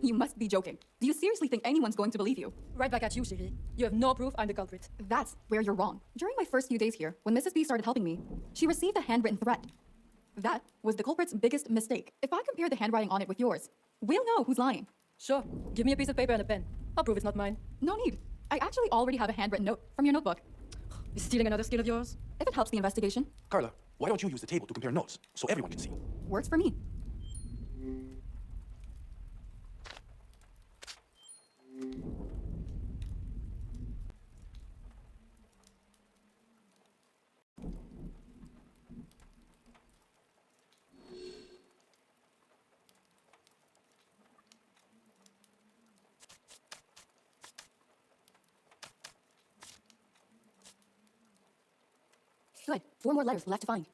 You must be joking. Do you seriously think anyone's going to believe you? Right back at you, chérie. You have no proof I'm the culprit. That's where you're wrong. During my first few days here, when Mrs. B started helping me, she received a handwritten threat. That was the culprit's biggest mistake. If I compare the handwriting on it with yours, we'll know who's lying. Sure, give me a piece of paper and a pen. I'll prove it's not mine. No need. I actually already have a handwritten note from your notebook. Is stealing another skill of yours? If it helps the investigation, Carla, why don't you use the table to compare notes so everyone can see? works for me. Good. 4 more letters left to find.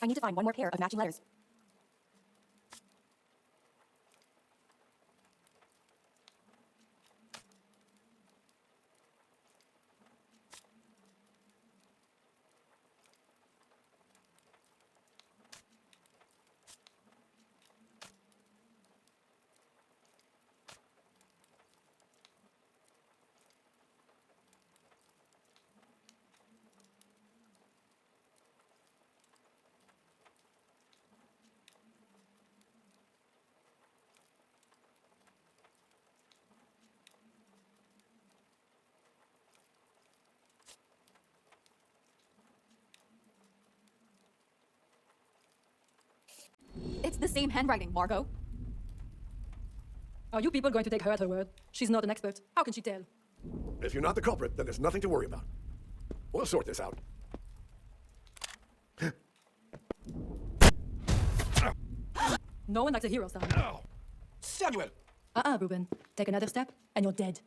I need to find one more pair of matching letters. It's the same handwriting, Margot. Are you people going to take her at her word? She's not an expert. How can she tell? If you're not the culprit, then there's nothing to worry about. We'll sort this out. No one likes a hero, Sam. Samuel! Ruben. Take another step, and you're dead.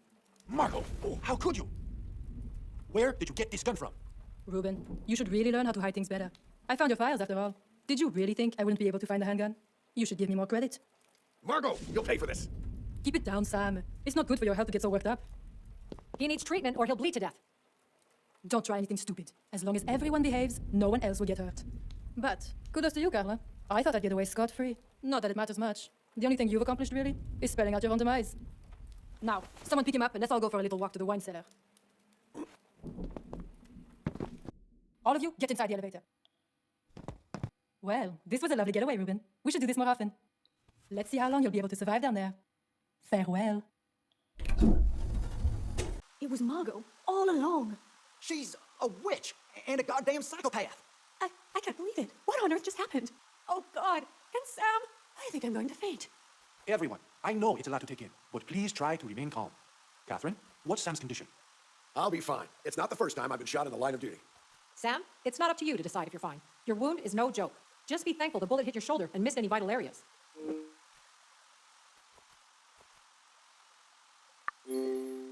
Margot, oh, how could you? Where did you get this gun from? Ruben, you should really learn how to hide things better. I found your files, after all. Did you really think I wouldn't be able to find the handgun? You should give me more credit. Margot, you'll pay for this. Keep it down, Sam. It's not good for your health to get so worked up. He needs treatment or he'll bleed to death. Don't try anything stupid. As long as everyone behaves, no one else will get hurt. But kudos to you, Carla. I thought I'd get away scot-free. Not that it matters much. The only thing you've accomplished, really, is spelling out your own demise. Now, someone pick him up and let's all go for a little walk to the wine cellar. All of you, get inside the elevator. Well, this was a lovely getaway, Ruben. We should do this more often. Let's see how long you'll be able to survive down there. Farewell. It was Margot all along. She's a witch and a goddamn psychopath. I can't believe it. What on earth just happened? Oh, God. And Sam, I think I'm going to faint. Everyone, I know it's a lot to take in, but please try to remain calm. Catherine, what's Sam's condition? I'll be fine. It's not the first time I've been shot in the line of duty. Sam, it's not up to you to decide if you're fine. Your wound is no joke. Just be thankful the bullet hit your shoulder and missed any vital areas.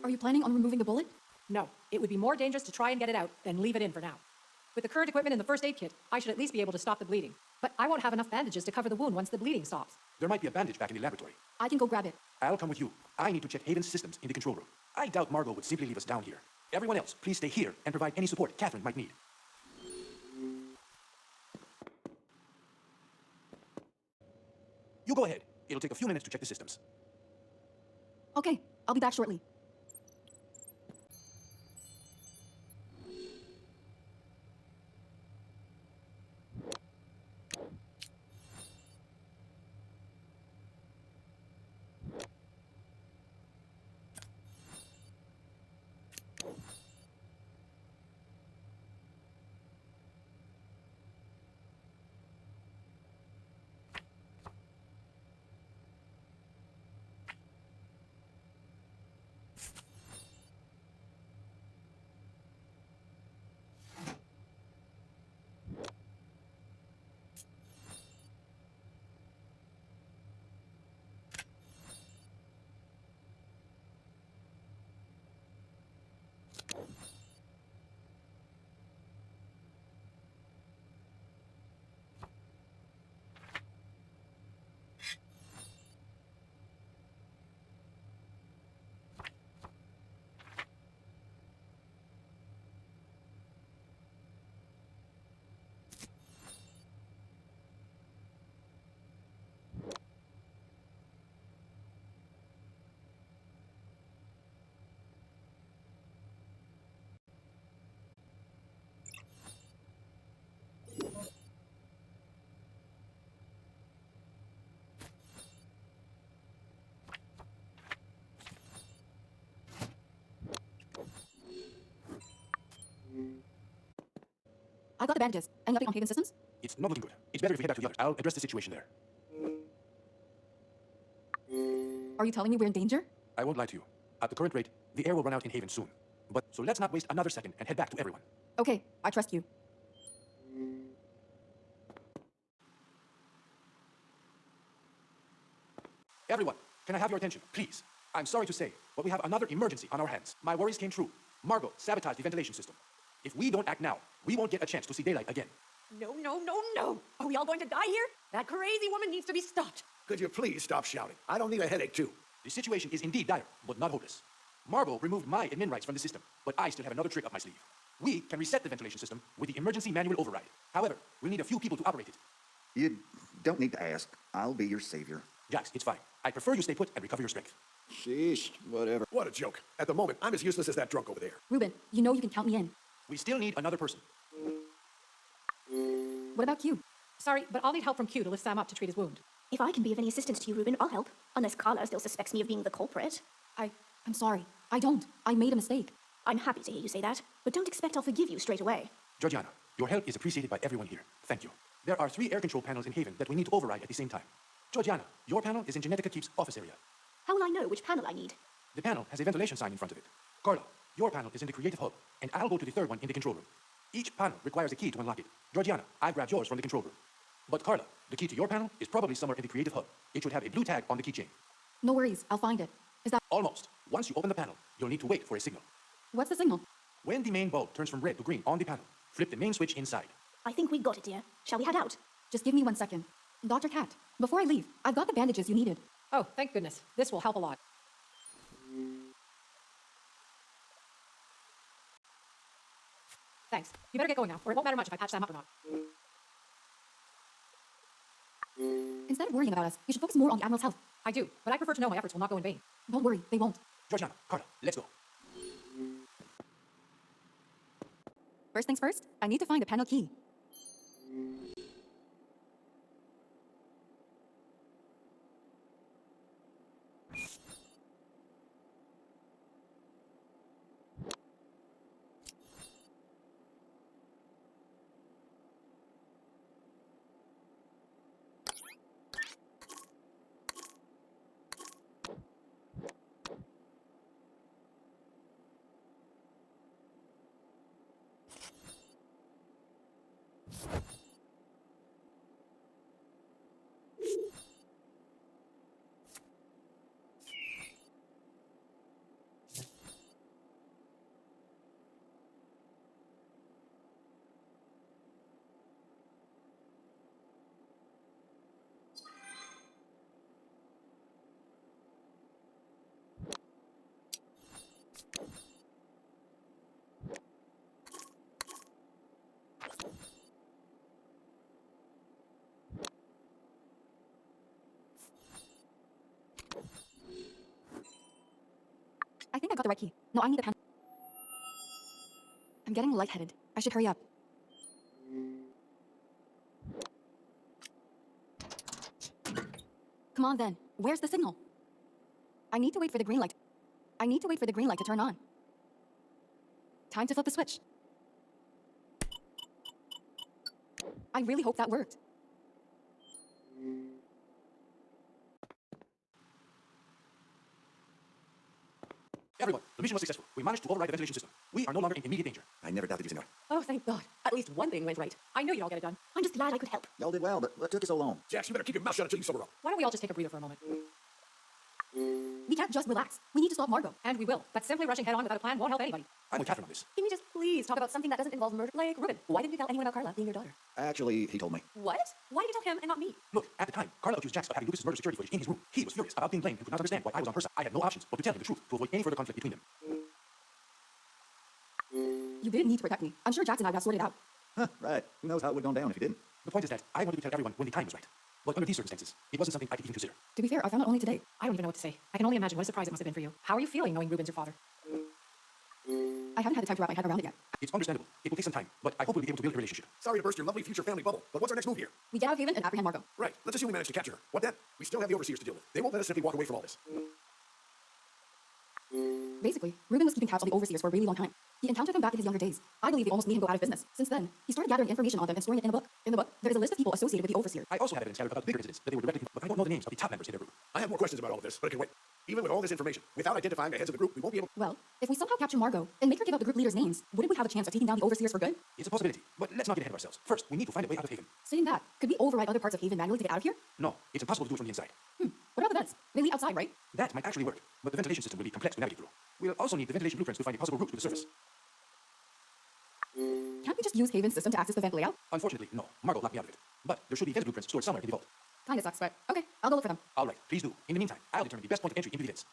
Are you planning on removing the bullet? No, it would be more dangerous to try and get it out than leave it in for now. With the current equipment in the first aid kit, I should at least be able to stop the bleeding. But I won't have enough bandages to cover the wound once the bleeding stops. There might be a bandage back in the laboratory. I can go grab it. I'll come with you. I need to check Haven's systems in the control room. I doubt Margot would simply leave us down here. Everyone else, please stay here and provide any support Catherine might need. You go ahead. It'll take a few minutes to check the systems. Okay, I'll be back shortly. I got the bandages. Any update on Haven's systems? It's not looking good. It's better if we head back to the others. I'll address the situation there. Are you telling me we're in danger? I won't lie to you. At the current rate, the air will run out in Haven soon. But so let's not waste another second and head back to everyone. Okay, I trust you. Everyone, can I have your attention, please? I'm sorry to say, but we have another emergency on our hands. My worries came true. Margot sabotaged the ventilation system. If we don't act now, we won't get a chance to see daylight again. No, no, no, no. Are we all going to die here? That crazy woman needs to be stopped. Could you please stop shouting? I don't need a headache, too. The situation is indeed dire, but not hopeless. Margot removed my admin rights from the system, but I still have another trick up my sleeve. We can reset the ventilation system with the emergency manual override. However, we'll need a few people to operate it. You don't need to ask. I'll be your savior. Jax, it's fine. I prefer you stay put and recover your strength. Sheesh, whatever. What a joke. At the moment, I'm as useless as that drunk over there. Ruben, you know you can count me in. We still need another person. What about Q? Sorry, but I'll need help from Q to lift Sam up to treat his wound. If I can be of any assistance to you, Ruben, I'll help. Unless Carla still suspects me of being the culprit. I'm sorry. I don't. I made a mistake. I'm happy to hear you say that, but don't expect I'll forgive you straight away. Georgiana, your help is appreciated by everyone here. Thank you. There are 3 air control panels in Haven that we need to override at the same time. Georgiana, your panel is in Genetica Keep's office area. How will I know which panel I need? The panel has a ventilation sign in front of it. Carla, your panel is in the creative hub, and I'll go to the third one in the control room. Each panel requires a key to unlock it. Georgiana, I grabbed yours from the control room. But Carla, the key to your panel is probably somewhere in the creative hub. It should have a blue tag on the keychain. No worries. I'll find it. Is that... Almost. Once you open the panel, you'll need to wait for a signal. What's the signal? When the main bulb turns from red to green on the panel, flip the main switch inside. I think we got it, dear. Shall we head out? Just give me 1 second. Dr. Cat, before I leave, I've got the bandages you needed. Oh, thank goodness. This will help a lot. Thanks. You better get going now, or it won't matter much if I patch Sam up or not. Instead of worrying about us, you should focus more on the Admiral's health. I do, but I prefer to know my efforts will not go in vain. Don't worry, they won't. Georgiana, Carla, let's go. First things first, I need to find the panel key. I think I got the right key. No, I need the pen. I'm getting lightheaded. I should hurry up. Come on then. Where's the signal? I need to wait for the green light. I need to wait for the green light to turn on. Time to flip the switch. I really hope that worked. Everyone, the mission was successful. We managed to override the ventilation system. We are no longer in immediate danger. I never doubted you, senor. Oh, thank God. At least one thing went right. I knew you'd all get it done. I'm just glad I could help. Y'all did well, but what took you so long? Jax, you better keep your mouth shut until you sober up. Why don't we all just take a breather for a moment? We can't just relax. We need to stop Margot. And we will. But simply rushing head on without a plan won't help anybody. I'm with Catherine on this. Can we just please talk about something that doesn't involve murder? Like, Ruben, why didn't you tell anyone about Carla being your daughter? Actually, he told me. What? Why did you tell him and not me? Look, at the time, Carla accused Jax of having Lucas's murder security footage in his room. He was furious about being blamed and could not understand why I was on her side. I had no options but to tell him the truth to avoid any further conflict between them. You didn't need to protect me. I'm sure Jackson and I would have sorted it out. Huh, right. Who knows how it would have gone down if you didn't? The point is that I wanted to tell everyone when the time was right. But under these circumstances, it wasn't something I could even consider. To be fair, I found out only today. I don't even know what to say. I can only imagine what a surprise it must have been for you. How are you feeling knowing Ruben's your father? I haven't had the time to wrap my head around it yet. It's understandable. It will take some time, but I hope we'll be able to build a relationship. Sorry to burst your lovely future family bubble, but what's our next move here? We get out of Haven and apprehend Margot. Right, let's assume we manage to capture her. What then? We still have the overseers to deal with. They won't let us simply walk away from all this. Basically, Ruben was keeping tabs on the overseers for a really long time. He encountered them back in his younger days. I believe they almost made him go out of business. Since then, he started gathering information on them and storing it in a book. In the book, there is a list of people associated with the overseer. I also have evidence gathered about bigger incidents that they were directly, but I don't know the names of the top members in their group. I have more questions about all of this, but it can wait. Even with all this information, without identifying the heads of the group, we won't be able. Well, if we somehow capture Margot and make her give up the group leaders' names, wouldn't we have a chance of taking down the overseers for good? It's a possibility, but let's not get ahead of ourselves. First, we need to find a way out of Haven. Saying that, could we override other parts of Haven manually to get out of here? No, it's impossible to do it from the inside. What about the vents? They lead outside, right? That might actually work, but the ventilation system will be complex to navigate through. We'll also need the ventilation blueprints to find a possible route to the surface. Can't we just use Haven's system to access the vent layout? Unfortunately, no. Margot locked me out of it. But there should be vent blueprints stored somewhere in the vault. Kinda sucks, but okay, I'll go look for them. All right, please do. In the meantime, I'll determine the best point of entry into the vents.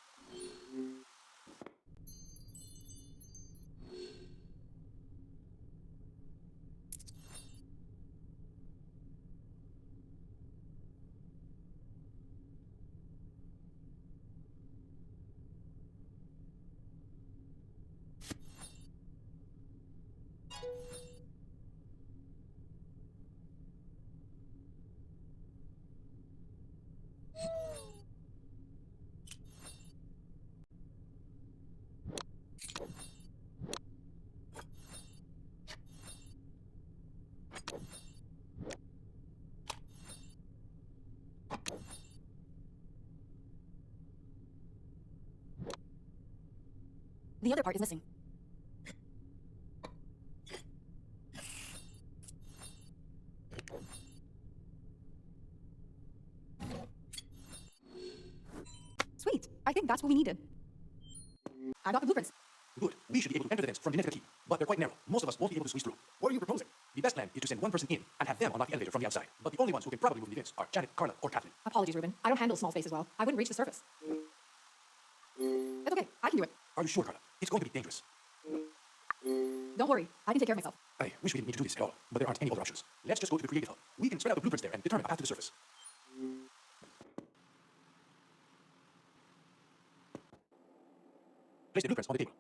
The other part is missing. Sweet. I think that's what we needed. I got the blueprints. Good. We should be able to enter the vents from the net of the key, but they're quite narrow. Most of us won't be able to squeeze through. What are you proposing? The best plan is to send one person in and have them unlock the elevator from the outside. But the only ones who can probably move the vents are Janet, Carla, or Catherine. Apologies, Ruben. I don't handle small spaces well. I wouldn't reach the surface. It's okay. I can do it. Are you sure, Carla? It's going to be dangerous. Don't worry. I can take care of myself. I wish we didn't need to do this at all, but there aren't any other options. Let's just go to the creative hub. We can spread out the blueprints there and determine a path to the surface. Place the blueprints on the table.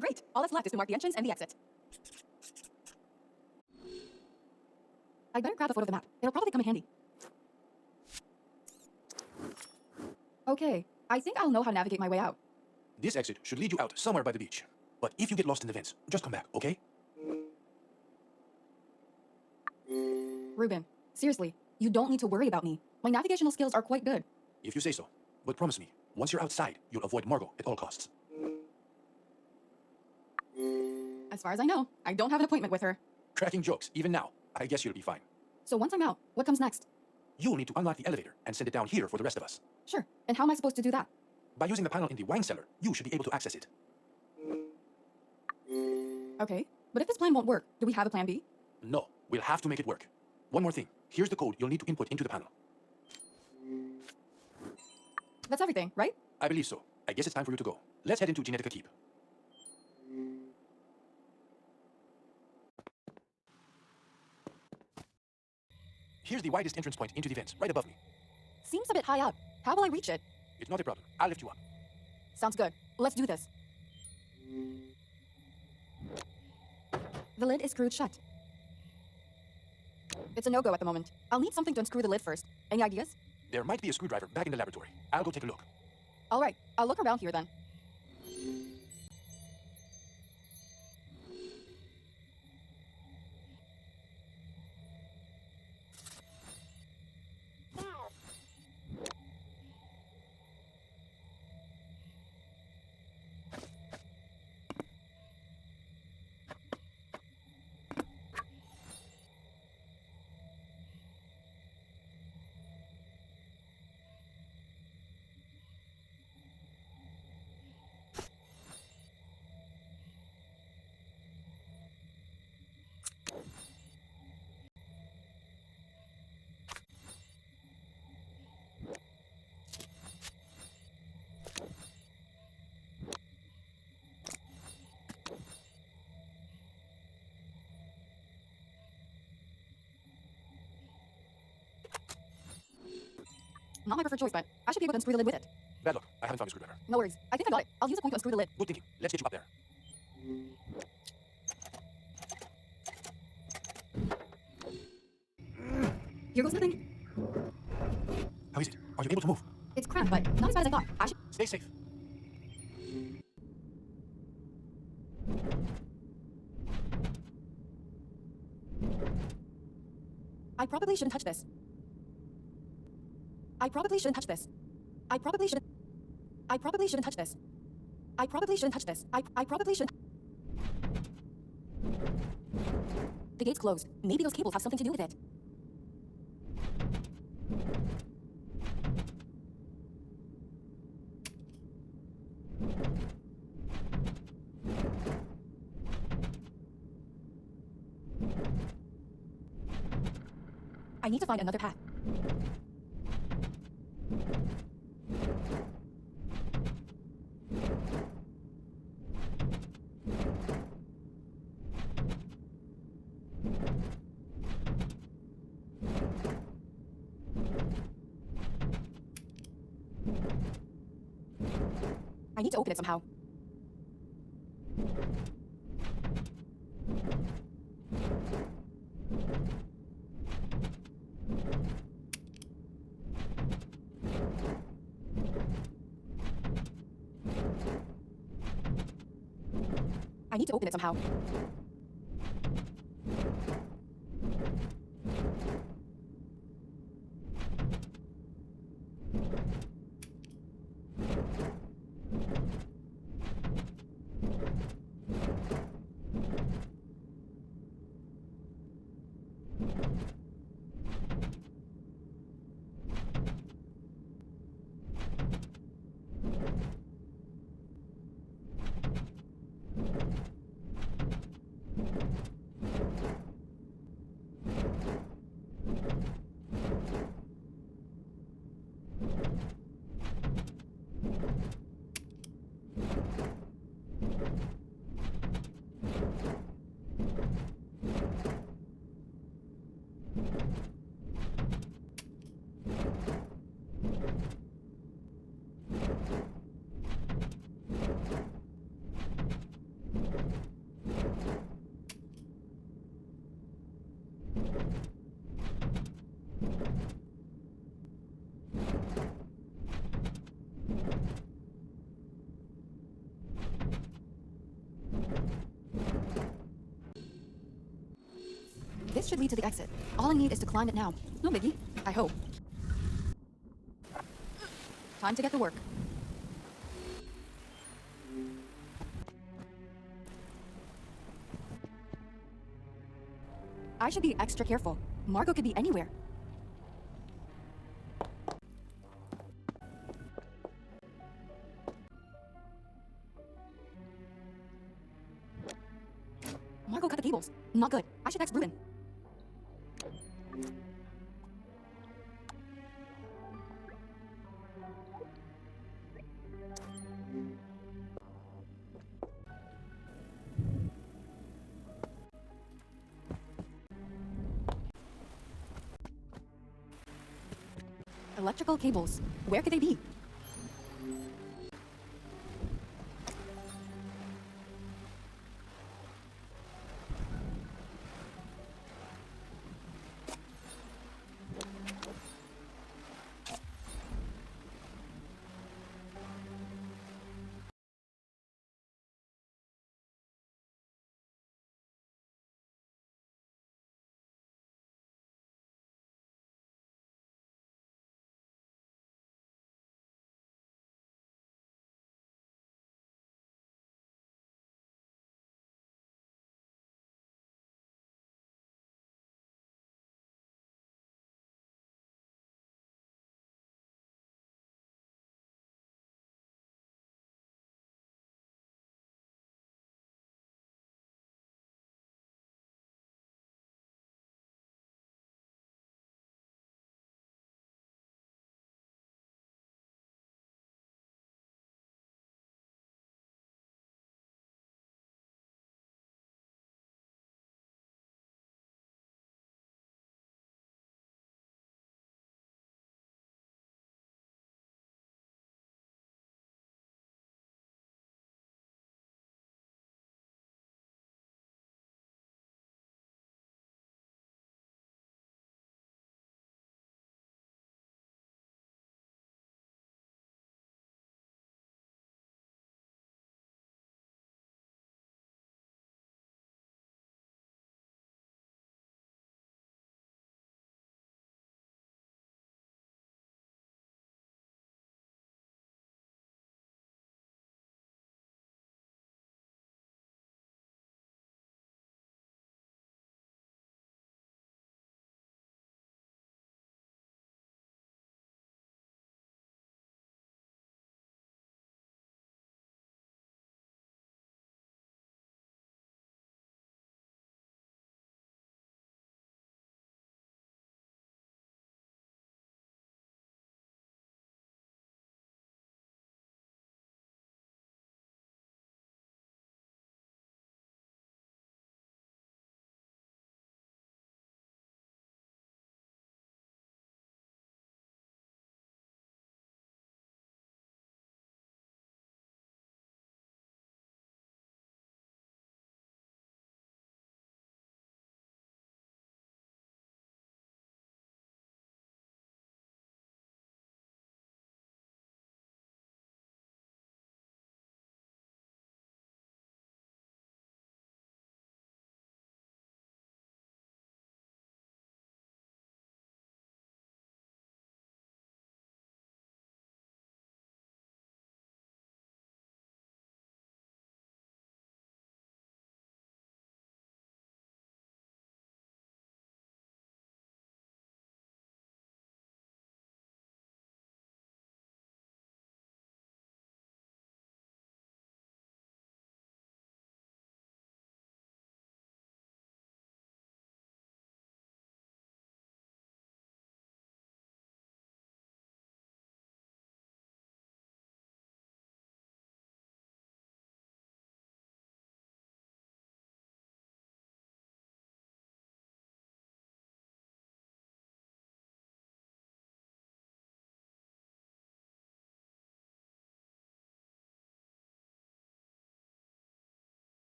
Great. All that's left is to mark the entrance and the exit. I'd better grab a photo of the map. It'll probably come in handy. Okay. I think I'll know how to navigate my way out. This exit should lead you out somewhere by the beach. But if you get lost in the vents, just come back, okay? Ruben, seriously, You don't need to worry about me. My navigational skills are quite good. If you say so. But promise me, once you're outside, you'll avoid Margot at all costs. As far as I know, I don't have an appointment with her. Cracking jokes, even now. I guess you'll be fine. So once I'm out, what comes next? You'll need to unlock the elevator and send it down here for the rest of us. Sure. And how am I supposed to do that? By using the panel in the wine cellar, you should be able to access it. Okay. But if this plan won't work, do we have a plan B? No, we'll have to make it work. One more thing. Here's the code you'll need to input into the panel. That's everything, right? I believe so. I guess it's time for you to go. Let's head into Genetica Keep. Here's the widest entrance point into the vents, right above me. Seems a bit high up. How will I reach it? It's not a problem. I'll lift you up. Sounds good. Let's do this. The lid is screwed shut. It's a no-go at the moment. I'll need something to unscrew the lid first. Any ideas? There might be a screwdriver back in the laboratory. I'll go take a look. All right. I'll look around here then. Not my preferred choice, but I should be able to unscrew the lid with it. Bad luck. I haven't found a screwdriver. No worries. I think I got it. I'll use a point to unscrew the lid. Good thinking. Let's get you up there. Here goes nothing. How is it? Are you able to move? It's cramped, but not as bad as I thought. I should... Stay safe. I probably shouldn't touch this. I probably shouldn't touch this. I probably shouldn't... I probably shouldn't touch this. I probably shouldn't touch this. I probably shouldn't... The gate's closed. Maybe those cables have something to do with it. I need to find another path. I need to open it somehow. I need to open it somehow. This should lead to the exit. All I need is to climb it now. No biggie. I hope. Time to get to work. I should be extra careful. Margot could be anywhere. Margot cut the cables. Not good. I should text Ruben. Electrical cables. Where could they be?